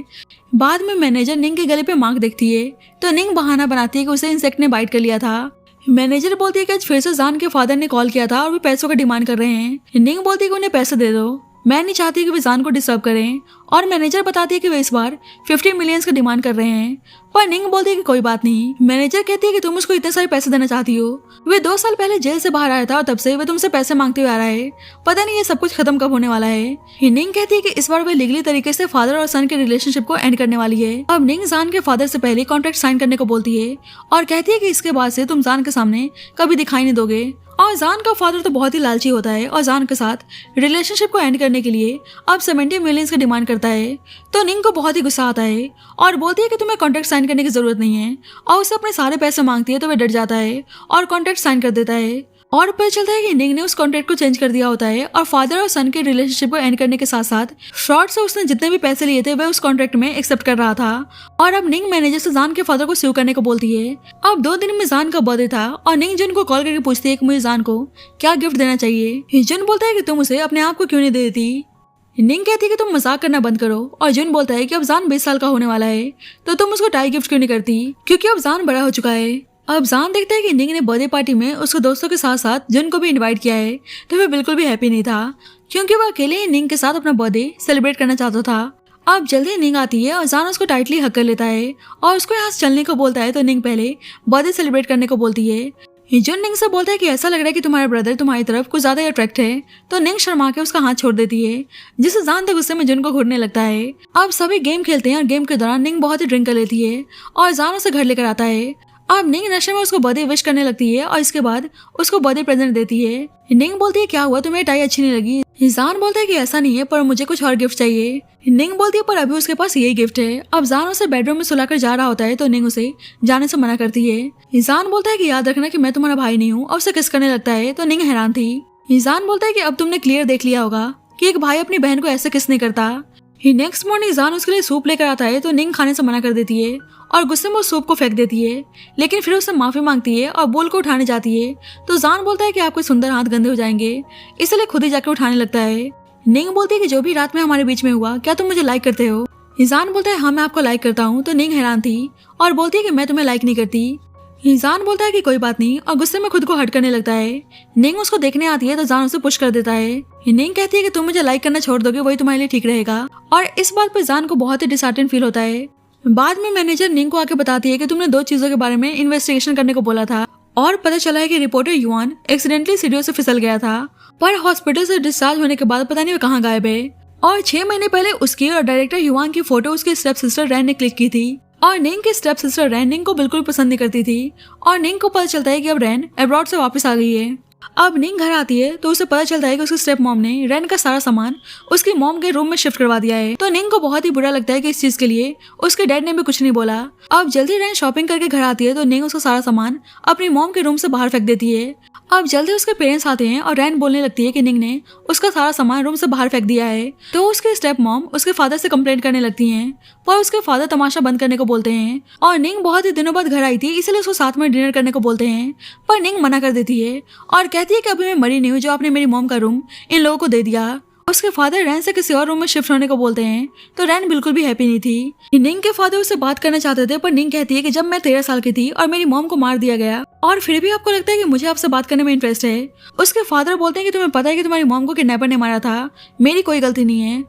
बाद में मैनेजर निंग के गले पे मार्क देखती है तो निंग बहाना बनाती है कि उसे इंसेक्ट ने बाइट कर लिया था। मैनेजर बोलती है कि आज फिर से जान के फादर ने कॉल किया था और वो पैसों का डिमांड कर रहे हैं। निंग बोलती है कि उन्हें पैसे दे दो, मैं नहीं चाहती कि वे जान को डिस्टर्ब करें। और मैनेजर बताती है कि वे इस बार 50 मिलियंस का डिमांड कर रहे हैं, पर निंग बोलती है कि कोई बात नहीं। मैनेजर कहती है कि तुम उसको इतने सारे पैसे देना चाहती हो, वे 2 साल पहले जेल से बाहर आया था और तब से वे तुमसे पैसे मांगते हुए आ रहा है, पता नहीं ये सब कुछ खत्म कब होने वाला है। निंग कहती है कि इस बार वे लीगली तरीके से फादर और सन के रिलेशनशिप को एंड करने वाली है। अब निंग जान के फादर से पहले कॉन्ट्रैक्ट साइन करने को बोलती है और कहती है कि इसके बाद से तुम जान के सामने कभी दिखाई नहीं दोगे। और जान का फादर तो बहुत ही लालची होता है और जान के साथ रिलेशनशिप को एंड करने के लिए अब 70 मिलियंस का डिमांड करता है। तो निंग को बहुत ही गुस्सा आता है और बोलती है कि तुम्हें कॉन्ट्रैक्ट साइन करने की जरूरत नहीं है और उसे अपने सारे पैसे मांगती है तो वह डर जाता है और कॉन्ट्रैक्ट साइन कर देता है। और पता चलता है कि निंग ने उस कॉन्ट्रैक्ट को चेंज कर दिया होता है और फादर और सन के रिलेशनशिप को एंड करने के साथ साथ फ्रॉड से उसने जितने भी पैसे लिए थे वह उस कॉन्ट्रैक्ट में एक्सेप्ट कर रहा था। और अब निंग मैनेजर से जान के फादर को स्यू करने को बोलती है। अब 2 दिन में जान का बर्थडे था और निंग जुन को कॉल करके पूछती है कि मुझे जान को क्या गिफ्ट देना चाहिए। जुन बोलता है कि तुम उसे अपने आप को क्यों नहीं दे देती। निंग कहती है कि तुम मजाक करना बंद करो और जुन बोलता है कि अब जान 20 साल का होने वाला है तो तुम उसको टाई गिफ्ट क्यों नहीं करती, क्योंकि अब जान बड़ा हो चुका है। अब जान देखता है कि निंग ने बर्थडे पार्टी में उसके दोस्तों के साथ साथ जुन को भी इनवाइट किया है तो वह बिल्कुल भी हैप्पी नहीं था, क्योंकि वह अकेले ही निंग के साथ अपना बर्थडे सेलिब्रेट करना चाहता था। अब जल्दी निंग आती है और जान उसको टाइटली हक कर लेता है और उसको यहाँ से चलने को बोलता है तो निंग पहले बर्थडे सेलिब्रेट करने को बोलती है। जुन निंग से बोलता है कि ऐसा लग रहा है कि तुम्हारा ब्रदर तुम्हारी तरफ कुछ ज्यादा अट्रैक्ट है, तो निंग शर्मा के उसका हाथ छोड़ देती है जिससे जान तक गुस्से में जुन को घुटने लगता है। अब सभी गेम खेलते हैं और गेम के दौरान निंग बहुत ही ड्रिंक कर लेती है और जान उसे घर लेकर आता है। अब निंग नशे में उसको बर्थडे विश करने लगती है और इसके बाद उसको बर्थडे प्रेजेंट देती है। निंग बोलती है क्या हुआ, तुम्हें टाई अच्छी नहीं लगी। जान बोलता है कि ऐसा नहीं है पर मुझे कुछ और गिफ्ट चाहिए। निंग बोलती है पर अभी उसके पास यही गिफ्ट है। अब जान उसे बेडरूम में सुलाकर जा रहा होता है तो निंग उसे जाने से मना करती है। जान बोलता है कि याद रखना कि मैं तुम्हारा भाई नहीं हूँ और उसे किस करने लगता है तो निंग हैरान थी। जान बोलता है कि अब तुमने क्लियर देख लिया होगा कि एक भाई अपनी बहन को ऐसे किस नहीं करता। नेक्स्ट मॉर्निंग जान उसके लिए सूप लेकर आता है तो निंग खाने से मना कर देती है और गुस्से में उस सूप को फेंक देती है, लेकिन फिर उससे माफी मांगती है और बोल को उठाने जाती है तो जान बोलता है कि आपके सुंदर हाथ गंदे हो जाएंगे, इसलिए खुद ही जाकर उठाने लगता है। निंग बोलती है कि जो भी रात में हमारे बीच में हुआ क्या तुम मुझे लाइक करते हो। जान बोलता है हाँ मैं आपको लाइक करता हूँ तो निंग हैरान थी और बोलती है कि मैं तुम्हें लाइक नहीं करती। जान बोलता है कि कोई बात नहीं और गुस्से में खुद को हट करने लगता है। निंग उसको देखने आती है तो जान उसे पुश कर देता है। निंग कहती है कि तुम मुझे लाइक करना छोड़ दोगे वही तुम्हारे लिए ठीक रहेगा और इस बात पर जान को बहुत ही डिसहार्टेंड फील होता है। बाद में मैनेजर निंग को आके बताती है कि तुमने 2 चीजों के बारे में इन्वेस्टिगेशन करने को बोला था और पता चला है कि रिपोर्टर युआन एक्सीडेंटली सीढ़ियों से फिसल गया था पर हॉस्पिटल से डिस्चार्ज होने के बाद पता नहीं वो कहाँ गायब है। और 6 महीने पहले उसकी और डायरेक्टर युआन की फोटो उसकी स्टेप सिस्टर रैन ने क्लिक की थी और निंग की स्टेप सिस्टर रैन निंग को बिल्कुल पसंद नहीं करती थी और निंग को पता चलता है कि अब रैन अब्रॉड से वापस आ गई है। अब निंग घर आती है तो उसे पता चलता है कि उसकी स्टेप मॉम ने रैन का सारा सामान उसकी मॉम के रूम में शिफ्ट करवा दिया है। तो निंग को बहुत ही बुरा लगता है कि इस चीज के लिए उसके डैड ने भी कुछ नहीं बोला। अब जल्दी रैन शॉपिंग करके घर आती है तो निंग उसका सारा सामान अपनी मॉम के रूम से बाहर फेंक देती है। अब जल्दी उसके पेरेंट्स आते हैं और रैन बोलने लगती है कि निंग ने उसका सारा सामान रूम से बाहर फेंक दिया है। तो उसके स्टेप मॉम उसके फादर से कंप्लेंट करने लगती हैं पर उसके फादर तमाशा बंद करने को बोलते हैं और निंग बहुत ही दिनों बाद घर आई थी इसलिए उसको साथ में डिनर करने को बोलते हैं पर निंग मना कर देती है और कहती है कि अभी मैं मरी नहीं हूँ जो आपने मेरी मॉम का रूम इन लोगों को दे दिया। उसके फादर रैन से किसी और रूम में शिफ्ट होने को बोलते हैं तो रैन बिल्कुल भी हैप्पी नहीं थी। निंग के फादर उससे बात करना चाहते थे पर निंग कहती है कि जब मैं 13 साल की थी और मेरी मॉम को मार दिया गया और फिर भी आपको लगता है कि मुझे आपसे बात करने में इंटरेस्ट है। उसके फादर बोलते हैं कि तुम्हें पता है कि तुम्हारी मॉम को किडनैपर ने मारा था, मेरी कोई गलती नहीं है।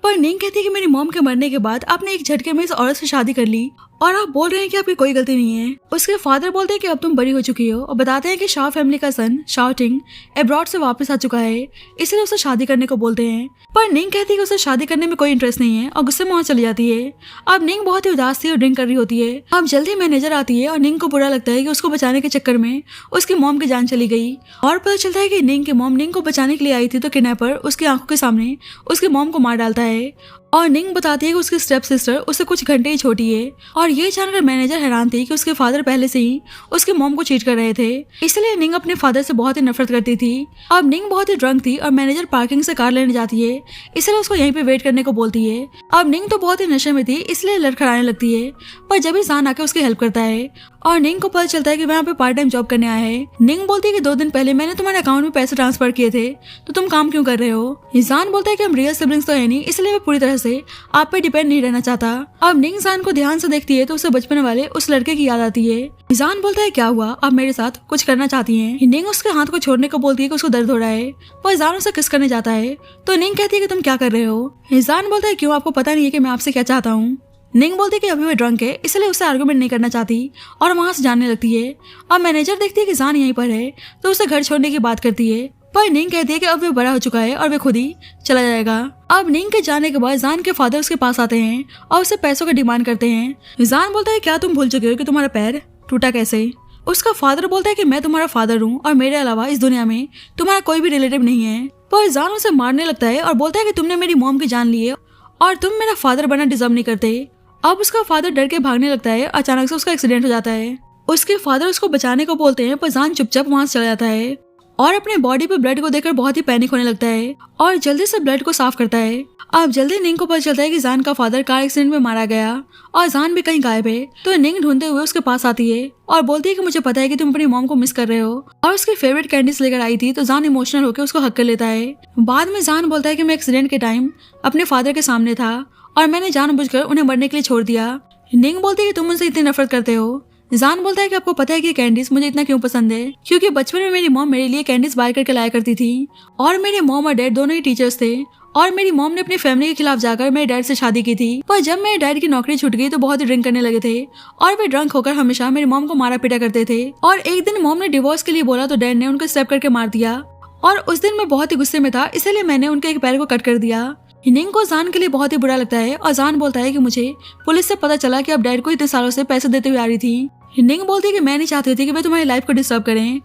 पर निंग कहती है कि मेरी मॉम के मरने के बाद आपने एक झटके में इस औरत से शादी कर ली और आप बोल रहे हैं कि आपकी कोई गलती नहीं है। उसके फादर बोलते हैं कि अब तुम बड़ी हो चुकी हो और बताते हैं कि शाह फैमिली का सन शाह टिंग अब्रॉड से वापस आ चुका है इसलिए उसे शादी करने को बोलते हैं। पर निंग कहती है कि उसे शादी करने में कोई इंटरेस्ट नहीं है और गुस्से में वहाँ चली जाती है। अब निंग बहुत ही उदास थी और ड्रिंक कर रही होती है। अब जल्दी मैनेजर आती है और निंग को बुरा लगता है कि उसको बचाने के चक्कर में उसकी मॉम की जान चली गई और पता चलता है कि निंग की मॉम निंग को बचाने के लिए आई थी तो किडनैपर उसकी आंखों के सामने उसकी मॉम को मार डालता है और निंग बताती है कि उसकी स्टेप सिस्टर उससे कुछ घंटे ही छोटी है। और ये जानकर मैनेजर हैरान थी कि उसके फादर पहले से ही उसकी मॉम को चीट कर रहे थे, इसलिए निंग अपने फादर से बहुत ही नफरत करती थी। अब निंग बहुत ही ड्रंक थी और मैनेजर पार्किंग से कार लेने जाती है, इसलिए उसको यहीं पे वेट करने को बोलती है। अब निंग तो बहुत ही नशे में थी, इसलिए लड़खड़ाने लगती है, पर जब ही जान आकर उसकी हेल्प करता है और निंग को पता चलता है कि वह यहाँ पे पार्ट टाइम जॉब करने आया है। निंग बोलती है कि 2 दिन पहले मैंने तुम्हारे अकाउंट में पैसे ट्रांसफर किए थे, तो तुम काम क्यों कर रहे हो। जान बोलता है कि हम रियल सिबलिंग्स तो है नहीं, इसलिए मैं पूरी तरह से आप पे डिपेंड नहीं रहना चाहता। अब निंग जान को ध्यान से देखती है तो उसे बचपन वाले उस लड़के की याद आती है। जान बोलता है क्या हुआ, आप मेरे साथ कुछ करना चाहती हैं। निंग उसके हाथ को छोड़ने को बोलती है कि उसको दर्द हो रहा है, पर जान उसे किस करने जाता है तो निंग कहती है कि तुम क्या कर रहे हो। जान बोलता है क्यों, आपको पता नहीं है कि मैं आपसे क्या चाहता हूँ। निंग बोलती है कि अभी वो ड्रंक है, इसलिए उससे आर्गुमेंट नहीं करना चाहती और वहां से जाने लगती है। अब मैनेजर देखती है कि जान यहीं पर है तो उसे घर छोड़ने की बात करती है, पर निंग कहती है कि अब वो बड़ा हो चुका है और वे खुद ही चला जाएगा। अब निंग के जाने के बाद जान के फादर उसके पास आते हैं और उससे पैसों का डिमांड करते हैं। जान बोलता है क्या तुम भूल चुके हो कि तुम्हारा पैर टूटा कैसे। उसका फादर बोलता है कि मैं तुम्हारा फादर हूँ और मेरे अलावा इस दुनिया में तुम्हारा कोई भी रिलेटिव नहीं है। पर जान उसे मारने लगता है और बोलता है कि तुमने मेरी मॉम की जान ली है और तुम मेरा फादर बनना डिजर्व नहीं करते। अब उसका फादर डर के भागने लगता है, अचानक से उसका एक्सीडेंट हो जाता है। उसके फादर उसको बचाने को बोलते हैं, पर जान चुपचाप वहां से चला जाता है और अपने बॉडी पे ब्लड को देखकर बहुत ही पैनिक होने लगता है और जल्दी से ब्लड को साफ करता है। अब जल्दी निंग को पता चलता है कि जान का फादर कार एक्सीडेंट में मारा गया और जान भी कहीं गायब है, तो निंग ढूंढते हुए उसके पास आती है और बोलती है कि मुझे पता है कि तुम अपनी मॉम को मिस कर रहे हो और उसकी फेवरेट कैंडीज लेकर आई थी। तो जान इमोशनल होकर उसको हक कर लेता है। बाद में जान बोलता है कि मैं एक्सीडेंट के टाइम अपने फादर के सामने था और मैंने जानबूझकर उन्हें मरने के लिए छोड़ दिया। निंग बोलती है कि तुम मुझसे इतनी नफरत करते हो। जान बोलता है कि आपको पता है कि कैंडीज मुझे इतना क्यों पसंद है, क्योंकि बचपन में मेरी मॉम मेरे लिए कैंडीज बाय करके लाया करती थी और मेरे मॉम और डैड दोनों ही टीचर्स थे और मेरी मॉम ने अपनी फैमिली के खिलाफ जाकर मेरे डैड से शादी की थी। पर जब मेरे डैड की नौकरी छूट गई तो बहुत ही ड्रिंक करने लगे थे और वे ड्रंक होकर हमेशा मेरी मॉम को मारा पीटा करते थे और एक दिन मॉम ने डिवोर्स के लिए बोला तो डैड ने उनको स्टेप करके मार दिया और उस दिन मैं बहुत ही गुस्से में था, इसलिए मैंने उनके एक पैर को कट कर दिया। निंग को जान के लिए बहुत ही बुरा लगता है और जान बोलता है कि मुझे पुलिस से पता चला कि अब डैड को इतने सालों से पैसे देते हुए आ रही थी। निंग बोलती है कि मैं नहीं चाहती थी कि वे तुम्हारी लाइफ को डिस्टर्ब करें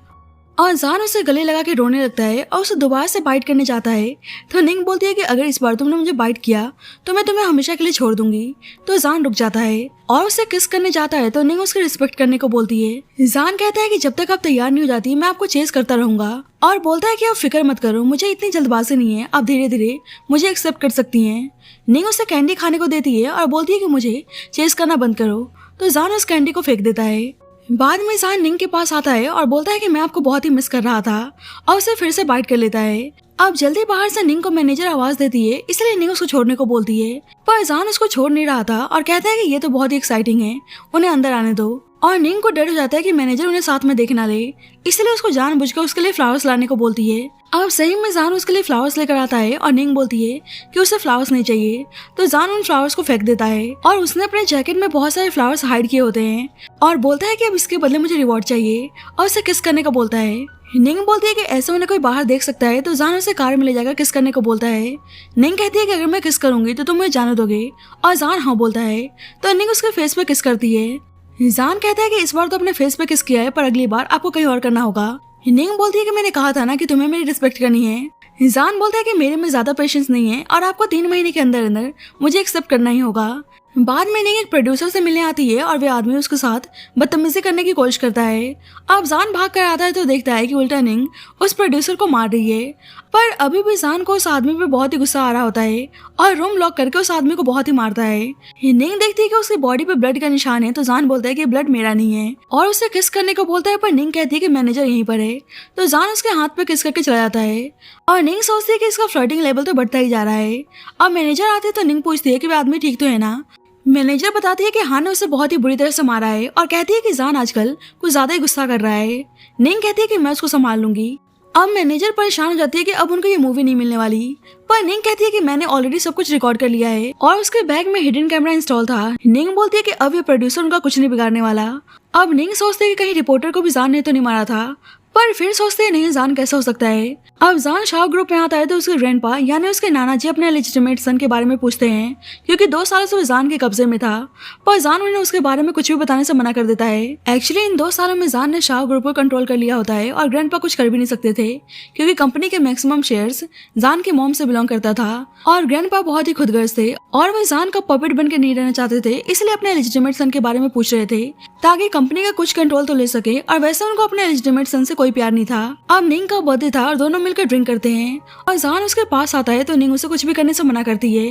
और जान उसे गले लगा के रोने लगता है और उसे दोबारा से बाइट करने जाता है। तो निंग बोलती है कि अगर इस बार तुमने मुझे बाइट किया तो मैं तुम्हें हमेशा के लिए छोड़ दूंगी। तो जान रुक जाता है और उसे किस करने जाता है तो निंग उसकी रिस्पेक्ट करने को बोलती है। जान कहता है कि जब तक आप तैयार नहीं हो जाती मैं आपको चेस करता रहूंगा और बोलता है कि आप फिक्र मत करो, मुझे इतनी जल्दबाजी नहीं है, आप धीरे धीरे मुझे एक्सेप्ट कर सकती हैं। निंग उसे कैंडी खाने को देती है और बोलती है कि मुझे चेस करना बंद करो, तो जान उस कैंडी को फेंक देता है। बाद में जान निंग के पास आता है और बोलता है कि मैं आपको बहुत ही मिस कर रहा था और उसे फिर से बाइट कर लेता है। अब जल्दी बाहर से निंग को मैनेजर आवाज देती है, इसलिए निंग उसको छोड़ने को बोलती है, पर जान उसको छोड़ नहीं रहा था और कहता है कि ये तो बहुत ही एक्साइटिंग है, उन्हें अंदर आने दो। और निंग को डर हो जाता है कि मैनेजर उन्हें साथ में देख ना ले, इसलिए उसको जानबूझकर उसके लिए फ्लावर्स लाने को बोलती है। अब सही में जान उसके लिए फ्लावर्स लेकर आता है और निंग बोलती है कि उसे फ्लावर्स नहीं चाहिए, तो जान उन फ्लावर्स को फेंक देता है और उसने अपने जैकेट में बहुत सारे फ्लावर्स हाइड किए होते हैं और बोलता है कि अब इसके बदले मुझे रिवॉर्ड चाहिए और उसे किस करने का बोलता है। निंग बोलती है कि ऐसे उन्हें कोई बाहर देख सकता है, तो जान उसे कार में ले जाकर किस करने को बोलता है। निंग कहती है कि अगर मैं किस करूंगी तो तुम मुझे जाने दोगे और जान हाँ बोलता है, तो निंग उसके फेस पे किस करती है। जान कहता है कि इस बार तो अपने फेस पे किस किया है, पर अगली बार आपको कहीं और करना होगा। निंग बोलती है कि मैंने कहा था ना कि तुम्हें मेरी रिस्पेक्ट करनी है। जान बोलता है कि मेरे में ज्यादा पेशेंस नहीं है और आपको 3 महीने के अंदर अंदर मुझे एक्सेप्ट करना ही होगा। बाद में निंग एक प्रोड्यूसर से मिलने आती है और वे आदमी उसके साथ बदतमीजी करने की कोशिश करता है। अब जान भाग कर आता है तो देखता है कि उल्टा निंग उस प्रोड्यूसर को मार रही है, पर अभी भी जान को उस आदमी पे बहुत ही गुस्सा आ रहा होता है और रूम लॉक करके उस आदमी को बहुत ही मारता है। निंग देखती है कि उसकी बॉडी पे ब्लड का निशान है, तो जान बोलता है कि ब्लड मेरा नहीं है और उसे किस करने को बोलता है, पर निंग कहती है कि मैनेजर यहीं पर है, तो जान उसके हाथ पे किस करके चला जाता है और निंग सोचती है कि इसका फ्लर्टिंग लेवल तो बढ़ता ही जा रहा है। अब मैनेजर आते तो निंग पूछती है कि वे आदमी ठीक तो है ना। मैनेजर बताती है कि हाँ ने उसे बहुत ही बुरी तरह से मारा है और कहती है कि जान आजकल कुछ ज्यादा ही गुस्सा कर रहा है। निंग कहती है कि मैं उसको संभाल लूंगी। अब मैनेजर परेशान हो जाती है कि अब उनको ये मूवी नहीं मिलने वाली, पर निंग कहती है कि मैंने ऑलरेडी सब कुछ रिकॉर्ड कर लिया है और उसके बैग में हिडन कैमरा इंस्टॉल था। निंग बोलती है कि अब ये प्रोड्यूसर उनका कुछ नहीं बिगाड़ने वाला। अब निंग सोचते है कि कहीं रिपोर्टर को भी जान ने तो नहीं मारा था, पर फिर सोचते हैं नहीं जान कैसा हो सकता है। अब जान शाह ग्रुप में आता है तो उसके ग्रैंडपा यानी उसके नाना जी अपने लेजिटिमेट सन के बारे में पूछते हैं, क्योंकि 2 सालों से वो जान के कब्जे में था, पर जान उन्हें उसके बारे में कुछ भी बताने से मना कर देता है। एक्चुअली इन 2 सालों में जान ने शाह ग्रुप को कंट्रोल कर लिया होता है और ग्रैंडपा कुछ कर भी नहीं सकते थे, क्योंकि कंपनी के मैक्सिमम शेयर्स जान के मॉम से बिलोंग करता था और ग्रैंडपा बहुत ही खुदगर्ज थे और वे जान का पपेट बन के नहीं रहना चाहते थे, इसलिए अपने लेजिटिमेट सन के बारे में पूछ रहे थे ताकि कंपनी का कुछ कंट्रोल तो ले सके। और वैसे उनको अपने लेजिटिमेट सन से कोई प्यार नहीं था। अब निंग का बर्थडे था और दोनों मिलकर ड्रिंक करते हैं और जान उसके पास आता है तो निंग उसे कुछ भी करने से मना करती है।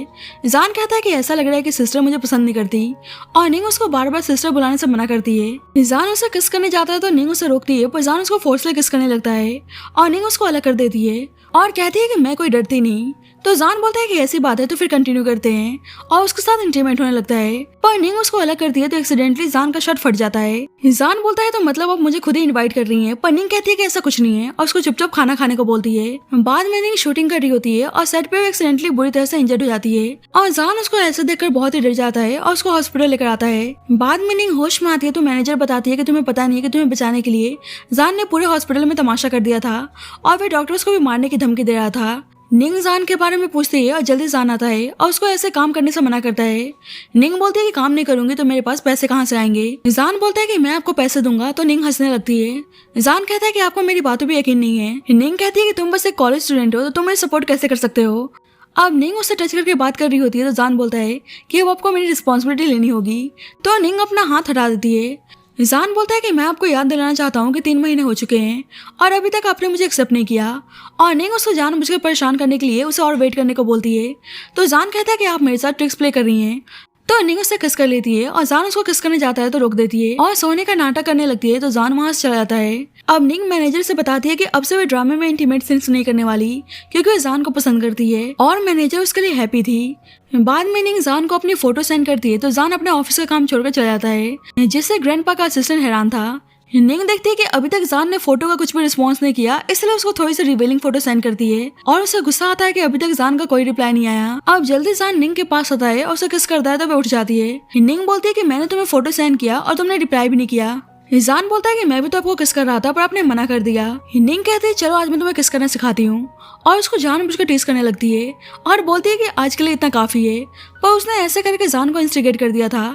जान कहता है कि ऐसा लग रहा है कि सिस्टर मुझे पसंद नहीं करती और निंग उसको बार बार सिस्टर बुलाने से मना करती है। जान उसे किस करने जाता है तो निंग उसे रोकती है, पर जान उसको फोर्सली किस करने लगता है और निंग उसको अलग कर देती है और कहती है कि मैं कोई डरती नहीं। तो जान बोलता है कि ऐसी बात है तो फिर कंटिन्यू करते हैं और उसके साथ इंटीमेट होने लगता है, पर निंग उसको अलग करती है तो एक्सीडेंटली जान का शर्ट फट जाता है। जान बोलता है तो मतलब अब मुझे खुद ही इनवाइट कर रही है, पर निंग कहती है कि ऐसा कुछ नहीं है और उसको चुपचाप खाना खाने को बोलती है। बाद में निंग शूटिंग कर रही होती है और सेट पे वो एक्सीडेंटली बुरी तरह से इंजर्ड हो जाती है और जान उसको ऐसे देखकर बहुत ही डर जाता है और उसको हॉस्पिटल लेकर आता है। बाद में निंग होश में आती है तो मैनेजर बताती है कि तुम्हें पता नहीं है कि तुम्हें बचाने के लिए जान ने पूरे हॉस्पिटल में तमाशा कर दिया था और वे डॉक्टर्स को भी मारने की धमकी दे रहा था। निंग जान के बारे में पूछती है और जल्दी जान आता है और उसको ऐसे काम करने से मना करता है। निंग बोलती है कि काम नहीं करूंगी तो मेरे पास पैसे कहाँ से आएंगे। जान बोलता है कि मैं आपको पैसे दूंगा, तो निंग हंसने लगती है। जान कहता है कि आपको मेरी बातों पे यकीन नहीं है। निंग कहती है कि तुम बस एक कॉलेज स्टूडेंट हो तो तुम मेरी सपोर्ट कैसे कर सकते हो। अब निंग उससे टच करके बात कर रही होती है तो जान बोलता है कि अब आपको मेरी रिस्पॉन्सिबिलिटी लेनी होगी, तो निंग अपना हाथ हटा देती है। जान बोलता है कि मैं आपको याद दिलाना चाहता हूँ कि 3 महीने हो चुके हैं और अभी तक आपने मुझे एक्सेप्ट नहीं किया, और निंग उसको जानबूझकर परेशान करने के लिए उसे और वेट करने को बोलती है। तो जान कहता है कि आप मेरे साथ ट्रिक्स प्ले कर रही हैं, तो निंग उससे किस कर लेती है और जान उसको किस करने जाता है तो रोक देती है और सोने का नाटक करने लगती है, तो जान वहां से चला जाता है। अब निंग मैनेजर से बताती है कि अब से वे ड्रामे में इंटीमेट सीन्स नहीं करने वाली, क्योंकि वो जान को पसंद करती है और मैनेजर उसके लिए हैप्पी थी। बाद में निंग जान को अपनी फोटो सेंड करती है तो जान अपने ऑफिस का काम छोड़कर चला जाता है, जिससे ग्रैंडपा का असिस्टेंट हैरान था। निंग देखती है कि अभी तक जान ने फोटो का कुछ भी रिस्पॉन्स नहीं किया, इसलिए उसको थोड़ी सी रिवीलिंग फोटो सेंड करती है और उसे गुस्सा आता है कि अभी तक जान का कोई रिप्लाई नहीं आया। अब जल्दी जान निंग के पास आता है और उसे किस करता है तो वो उठ जाती है। निंग बोलती है कि मैंने तुम्हें फोटो सेंड किया और तुमने रिप्लाई भी नहीं किया। जान बोलता है कि मैं भी तो आपको किस कर रहा था पर आपने मना कर दिया। निंग कहती है चलो आज मैं तुम्हें किस करना सिखाती हूँ और उसको जानबूझकर टीज करने लगती है और बोलती है कि आज के लिए इतना काफी है, पर उसने ऐसे करके जान को इंस्टिगेट कर दिया था,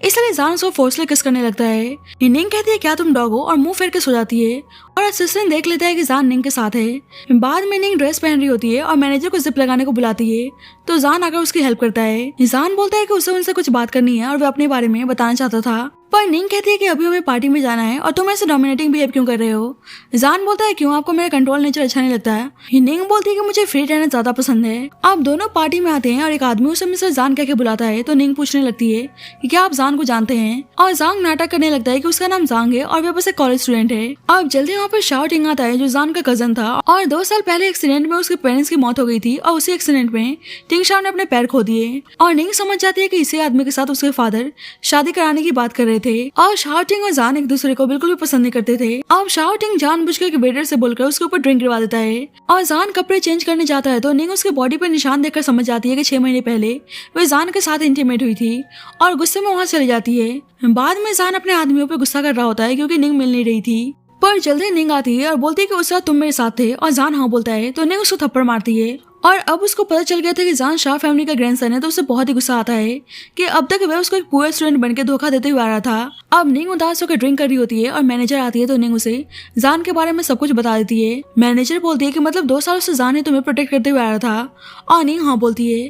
इसलिए जान उसको फोर्सली किस करने लगता है। निंग कहती है क्या तुम डॉग हो और मुंह फेर के सो जाती है और असिस्टेंट देख लेता है कि जान निंग के साथ है। बाद में निंग ड्रेस पहन रही होती है और मैनेजर को जिप लगाने को बुलाती है, तो जान आकर उसकी हेल्प करता है। जान बोलता है कि उसे उनसे कुछ बात करनी है और वे अपने बारे में बताना चाहता था, पर निंग कहती है कि अभी हमें पार्टी में जाना है और तुम ऐसे डोमिनेटिंग बिहेव क्यों कर रहे हो। जान बोलता है क्यों आपको मेरा कंट्रोल नेचर अच्छा नहीं लगता है। निंग बोलती है कि मुझे फ्री रहना ज्यादा पसंद है। अब दोनों पार्टी में आते हैं और एक आदमी उसे मिस्टर जान कह के बुलाता है, तो निंग पूछने लगती है कि क्या आप जान को जानते हैं, और जांग नाटक करने लगता है कि उसका नाम जांग है और वह बस एक कॉलेज स्टूडेंट है। अब जल्दी वहाँ पर शाओ टिंग आता है जो जान का कजन था और 2 साल पहले एक्सीडेंट में उसके पेरेंट्स की मौत हो गई थी और उसी एक्सीडेंट में टिंग शाओ ने अपने पैर खो दिए और निंग समझ जाती है कि इसी आदमी के साथ उसके फादर शादी कराने की बात कर रहे थे और शाओ टिंग और जान एक दूसरे को बिल्कुल भी पसंद नहीं करते थे। अब शाओ टिंग जानबूझकर वेटर से बोलकर उसके ऊपर ड्रिंक गिरवा देता है और जान कपड़े चेंज करने जाता है तो निंग उसके बॉडी पर निशान देखकर समझ जाती है कि 6 महीने पहले वे जान के साथ इंटीमेट हुई थी और गुस्से में वहां चली जाती है। बाद में जान अपने आदमियों पर गुस्सा कर रहा होता है क्योंकि निंग मिल नहीं रही थी, पर जल्दी निंग आती है और बोलती है कि उस रात तुम मेरे साथ थे, और जान हाँ बोलता है तो निंग उसको थप्पड़ मारती है। और अब उसको पता चल गया था कि जान शाह फैमिली का ग्रैंडसन है, तो उसे बहुत ही गुस्सा आता है कि अब तक वह उसको एक पुअर स्टूडेंट बनकर धोखा देते हुए आ रहा था। अब निंग उदास होकर ड्रिंक कर रही होती है और मैनेजर आती है तो निंग उसे जान के बारे में सब कुछ बता देती है। मैनेजर बोलती है कि मतलब 2 सालों से जान ने तुम्हें प्रोटेक्ट करते हुए आ रहा था, और निंग हाँ बोलती है।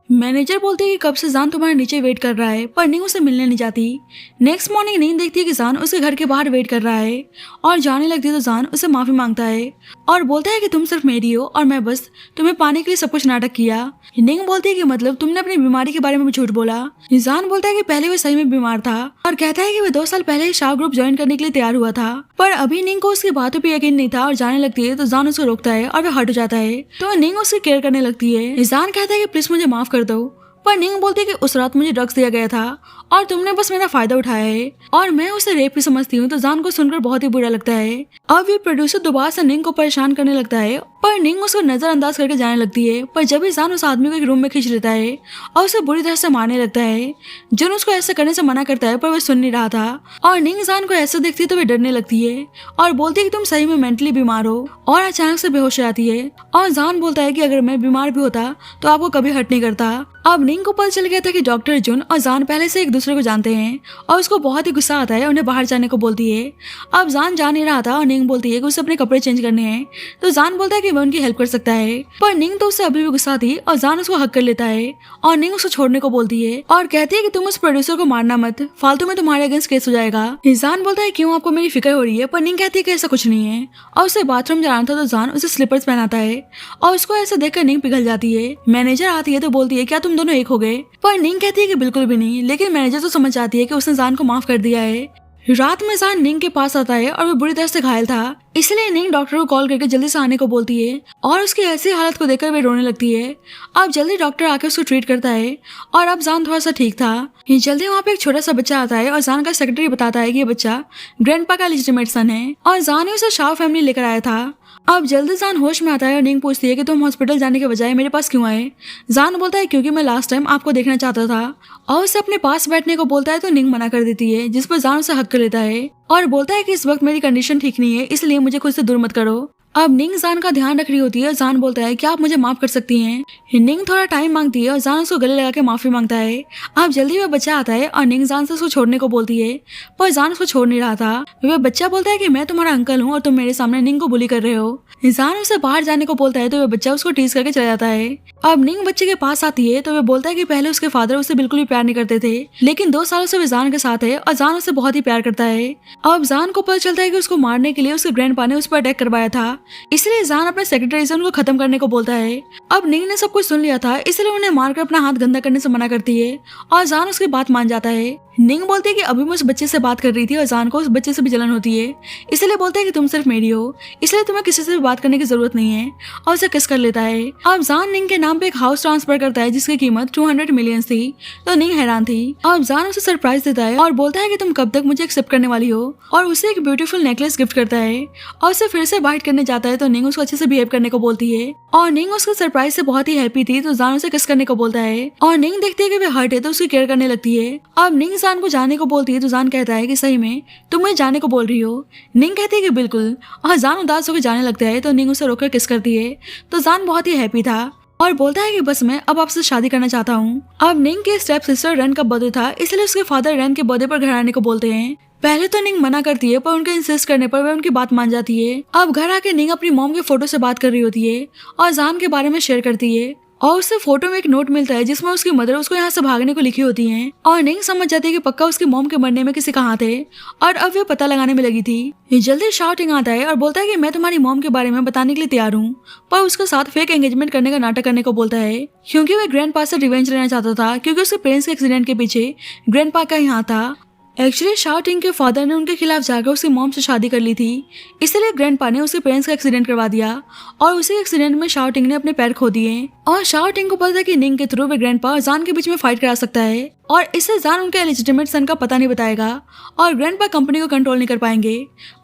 मैनेजर बोलते है कि कब से जान तुम्हारे नीचे वेट कर रहा है, पर निंग उसे मिलने नहीं जाती। नेक्स्ट मॉर्निंग निंग देखती है कि जान उसके घर के बाहर वेट कर रहा है और जाने लगती है तो जान उसे माफी मांगता है और बोलता है कि तुम सिर्फ मेरी हो और मैं बस तुम्हें पाने के लिए सब कुछ नाटक किया। निंग बोलती है कि मतलब तुमने अपनी बीमारी के बारे में भी झूठ बोला। जान बोलता है कि पहले वो सही में बीमार था और कहता है कि वो 2 साल पहले शाह ग्रुप ज्वाइन करने के लिए तैयार हुआ था, पर अभी निंग को उसकी बातों पर यकीन नहीं था और जाने लगती है तो जान उसको रोकता है और वह हट हो जाता है, तो निंग उसकी केयर करने लगती है। जान कहता है कि प्लीज मुझे माफ कर दो, पर निंग बोलती है कि उस रात मुझे ड्रग्स दिया गया था और तुमने बस मेरा फायदा उठाया है और मैं उसे रेप ही समझती हूँ। तो जान को सुनकर बहुत ही बुरा लगता है। अब ये प्रोड्यूसर दोबारा से निंग को परेशान करने लगता है पर निंग उसको नजरअंदाज करके जाने लगती है। पर जब भी जान उस आदमी को एक रूम में खींच लेता है और उसे बुरी तरह से मारने लगता है। जुन उसको ऐसा करने से मना करता है पर वह सुन नहीं रहा था और निंग जान को ऐसा देखती है तो वह डरने लगती है और बोलती है कि तुम सही में मेंटली बीमार हो और अचानक से बेहोश हो जाती है। और जान बोलता है कि अगर मैं बीमार भी होता तो आपको कभी हर्ट नहीं करता। अब निंग को पता चल गया था कि डॉक्टर जुन और जान पहले से एक दूसरे को जानते हैं और उसको बहुत ही गुस्सा आता है। उन्हें बाहर जाने को बोलती है। अब जान जा नहीं रहा था और निंग बोलती है कि उसे अपने कपड़े चेंज करने हैं। तो जान बोलता है कि वह उनकी हेल्प कर सकता है पर निंग तो उससे अभी भी गुस्सा थी और जान उसको हक कर लेता है और निंग उसको छोड़ने को बोलती है और कहती है कि तुम उस प्रोड्यूसर को मारना मत, फालतू में तुम्हारे अगेंस्ट केस हो जाएगा। जान बोलता है क्यों आपको मेरी फिक्र हो रही है पर निंग कहती है कि ऐसा कुछ नहीं है और उसे बाथरूम जाना था तो जान उसे स्लीपर्स पहनाता है और उसको ऐसा देखकर निंग पिघल जाती है। मैनेजर आती है तो बोलती है क्या तुम दोनों एक हो गए, पर निंग कहती है कि बिल्कुल भी नहीं। लेकिन मैनेजर तो समझ जाती है कि उसने जान को माफ कर दिया है। रात में जान निंग के पास आता है और वो बुरी तरह से घायल था, इसलिए निंग डॉक्टर को कॉल करके जल्दी से आने को बोलती है और उसकी ऐसी हालत को देखकर वे रोने लगती है। अब जल्दी डॉक्टर आके उसको ट्रीट करता है और अब जान थोड़ा सा ठीक था। जल्दी वहाँ पे एक छोटा सा बच्चा आता है और जान का सेक्रेटरी बताता है कि ये बच्चा ग्रैंडपा का लेजिटिमेट सन है और जान ने उसे शाह फैमिली लेकर आया था। अब जल्दी जान होश में आता है और निंग पूछती है कि तुम हॉस्पिटल जाने के बजाय मेरे पास क्यों आए। जान बोलता है क्योंकि मैं लास्ट टाइम आपको देखना चाहता था और उसे अपने पास बैठने को बोलता है तो निंग मना कर देती है, जिस पर जान उसे हक कर लेता है और बोलता है कि इस वक्त मेरी कंडीशन ठीक नहीं है इसलिए मुझे खुद से दूर मत करो। अब निंग जान का ध्यान रख रही होती है। जान बोलता है कि आप मुझे माफ कर सकती हैं। निंग थोड़ा टाइम मांगती है और जान उसको गले लगा के माफी मांगता है। अब जल्दी वह बच्चा आता है और निंग जान से उसको छोड़ने को बोलती है पर जान उसको छोड़ नहीं रहा था। वह बच्चा बोलता है कि मैं तुम्हारा अंकल हूँ और तुम मेरे सामने निंग को बुली कर रहे हो। जान उसे बाहर जाने को बोलता है तो वह बच्चा उसको टीज करके चला जाता है। अब निंग बच्चे के पास आती है तो वह बोलता है कि पहले उसके फादर उसे बिल्कुल भी प्यार नहीं करते थे लेकिन 2 सालों से वह जान के साथ है और जान उसे बहुत ही प्यार करता है। अब जान को पता चलता है कि उसको मारने के लिए उसके ग्रैंडपा ने उस पर अटैक करवाया था, इसलिए जान अपने सेक्रेटरी से उनको खत्म करने को बोलता है। अब निंग ने सब कुछ सुन लिया था इसलिए उन्हें मारकर अपना हाथ गंदा करने से मना करती है और जान उसकी बात मान जाता है। निंग बोलती है कि अभी मैं उस बच्चे से बात कर रही थी और जान को उस बच्चे से भी जलन होती है, इसलिए बोलता है कि तुम सिर्फ मेरी हो इसलिए तुम्हें किसी से भी बात करने की जरूरत नहीं है और उसे किस कर लेता है। अब जान निंग के नाम पे एक हाउस ट्रांसफर करता है जिसकी कीमत 200 मिलियन थी। तो निंग हैरान थी। अब जान उसे सरप्राइज देता है और बोलता है कि तुम कब तक मुझे एक्सेप्ट करने वाली हो और उसे एक ब्यूटीफुल नेकलेस गिफ्ट करता है और उसे फिर से बाइट करने जाता है तो निंग उसको अच्छे से बिहेव करने को बोलती है और निंग उसके सरप्राइज से बहुत ही हैप्पी थी तो जान उसे किस करने को बोलता है और निंग देखती है कि वह हर्ट है तो उसकी केयर करने लगती है। अब निंग जान को जाने को बोलती है तो जान कहता है कि सही में तुम मुझे जाने को बोल रही हो। निंग कहती है कि बिल्कुल और जान उदास होकर जाने लगता है तो निंग उसे रोककर किस करती है तो जान बहुत ही हैप्पी था और बोलता है कि बस मैं अब आपसे शादी करना चाहता हूँ। अब निंग के स्टेप सिस्टर रन का बर्थडे था इसलिए उसके फादर रन के बर्थडे पर घर आने को बोलते हैं। पहले तो निंग मना करती है पर उनके इंसिस्ट करने पर वह उनकी बात मान जाती है। अब घर आके निंग अपनी मॉम के फोटो से बात कर रही होती है और जान के बारे में शेयर करती है और उससे फोटो में एक नोट मिलता है जिसमें उसकी मदर उसको यहाँ से भागने को लिखी होती हैं और निंग समझ जाती है कि पक्का उसकी मॉम के मरने में किसी का हाथ है और अब वे पता लगाने में लगी थी। जल्दी शाउटिंग आता है और बोलता है कि मैं तुम्हारी मॉम के बारे में बताने के लिए तैयार हूँ पर उसके साथ फेक एंगेजमेंट करने का नाटक करने को बोलता है क्योंकि वह ग्रैंडपा से रिवेंज लेना चाहता था क्योंकि उसके पेरेंट्स के एक्सीडेंट के पीछे ग्रैंडपा का ही हाथ था। एक्चुअली शाउटिंग के फादर ने उनके खिलाफ जाकर उसकी मॉम से शादी कर ली थी इसलिए ग्रैंडपा ने उसके पेरेंट्स का एक्सीडेंट करवा दिया और उसी एक्सीडेंट में शाउटिंग ने अपने पैर खो दिए और शाउटिंग को पता था कि निंग के थ्रू वे ग्रैंडपा और जान के बीच में फाइट करा सकता है और इससे जान उनके लेजिटिमेट सन का पता नहीं बताएगा और ग्रैंडपा कंपनी को कंट्रोल नहीं कर पाएंगे।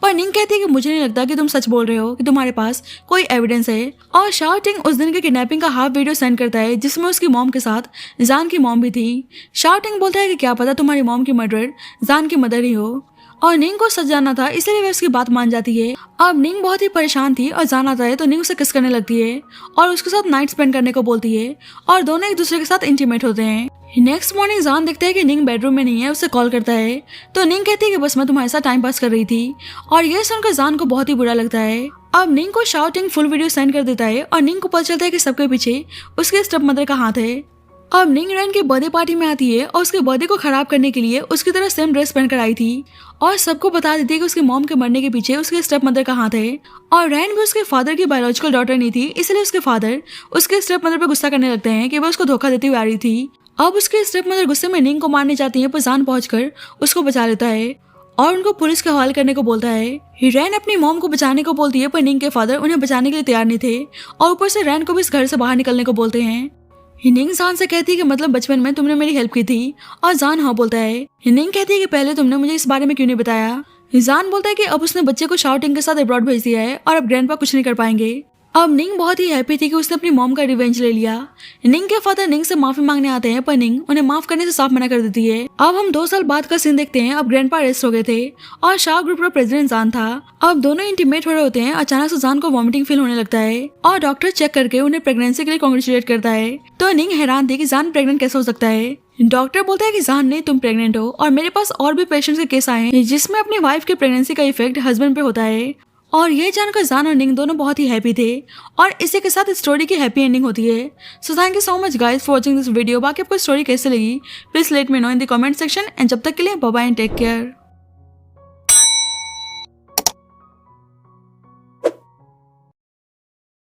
पर निंग कहती है कि मुझे नहीं लगता कि तुम सच बोल रहे हो कि तुम्हारे पास कोई एविडेंस है और शाउटिंग उस दिन के किडनैपिंग का हाफ वीडियो सेंड करता है जिसमें उसकी मॉम के साथ जान की मॉम भी थी। शाउटिंग बोलता है कि क्या पता तुम्हारी मॉम की मर्डर जान की मदर ही हो और निंग को सच जानना था इसलिए वह उसकी बात मान जाती है। अब निंग बहुत ही परेशान थी और जान आता है तो निंग उसे किस करने लगती है और उसके साथ नाइट स्पेंड करने को बोलती है और दोनों एक दूसरे के साथ इंटीमेट होते हैं। नेक्स्ट मॉर्निंग जान देखता है कि निंग बेडरूम में नहीं है, उसे कॉल करता है तो निंग कहती है कि बस मैं तुम्हारे साथ टाइम पास कर रही थी और यह सुनकर जान को बहुत ही बुरा लगता है। अब निंग को शाउटिंग फुल वीडियो सेंड कर देता है और निंग को पता चलता है कि सबके पीछे उसके स्टेप मदर का हाथ है। अब निंग रैन के बर्थडे पार्टी में आती है और उसके बर्थडे को खराब करने के लिए उसकी तरह सेम ड्रेस पहनकर आई थी और सबको बता देती है कि उसकी मॉम के मरने के पीछे उसके स्टेप मदर का हाथ है और रैन भी उसके फादर की बायोलॉजिकल डॉटर नहीं थी इसलिए उसके फादर उसके स्टेप मदर पर गुस्सा करने लगते हैं कि वह उसको धोखा देती हुई आ रही थी। अब उसके स्टेप मदर गुस्से में निंग को मारने जाती है पर जान पहुंचकर उसको बचा लेता है और उनको पुलिस के हवाले करने को बोलता है। रैन अपनी मॉम को बचाने को बोलती है पर निंग के फादर उन्हें बचाने के लिए तैयार नहीं थे और ऊपर से रैन को भी इस घर से बाहर निकलने को बोलते हैं। निंग जान से कहती है कि मतलब बचपन में तुमने मेरी हेल्प की थी, और जान हाँ बोलता है। निंग कहती है कि पहले तुमने मुझे इस बारे में क्यों नहीं बताया। जान बोलता है कि अब उसने बच्चे को शाउटिंग के साथ अब्रॉड भेज दिया है और अब ग्रैंडपा कुछ नहीं कर पाएंगे। अब निंग बहुत ही हैप्पी थी कि उसने अपनी मॉम का रिवेंज ले लिया। निंग के फादर निंग से माफी मांगने आते हैं, पर निंग उन्हें माफ करने से साफ मना कर देती है। अब हम 2 साल बाद का सीन देखते हैं। अब ग्रैंडपा अरेस्ट हो गए थे और शाह ग्रुप का प्रेसिडेंट जान था। अब दोनों इंटीमेट हो रहे होते हैं। अचानक से जान को वॉमिटिंग फील होने लगता है और डॉक्टर चेक करके उन्हें प्रेगनेंसी के लिए कांग्रेचुलेट करता है। तो निंग हैरान थी कि जान प्रेग्नेंट कैसे हो सकता है। डॉक्टर बोलता है कि जान नहीं, तुम प्रेग्नेंट हो और मेरे पास और भी पेशेंट्स के केस आए हैं जिसमें अपनी वाइफ की प्रेगनेंसी का इफेक्ट हस्बैंड पे होता है। और ये जानकर जान और निंग दोनों बहुत ही हैप्पी थे और इसी के साथ स्टोरी की हैप्पी एंडिंग होती है। So thank you so much guys for watching this video. बाकी आपको स्टोरी कैसे लगी please let me know in the comment section and जब तक के लिए bye bye and take care.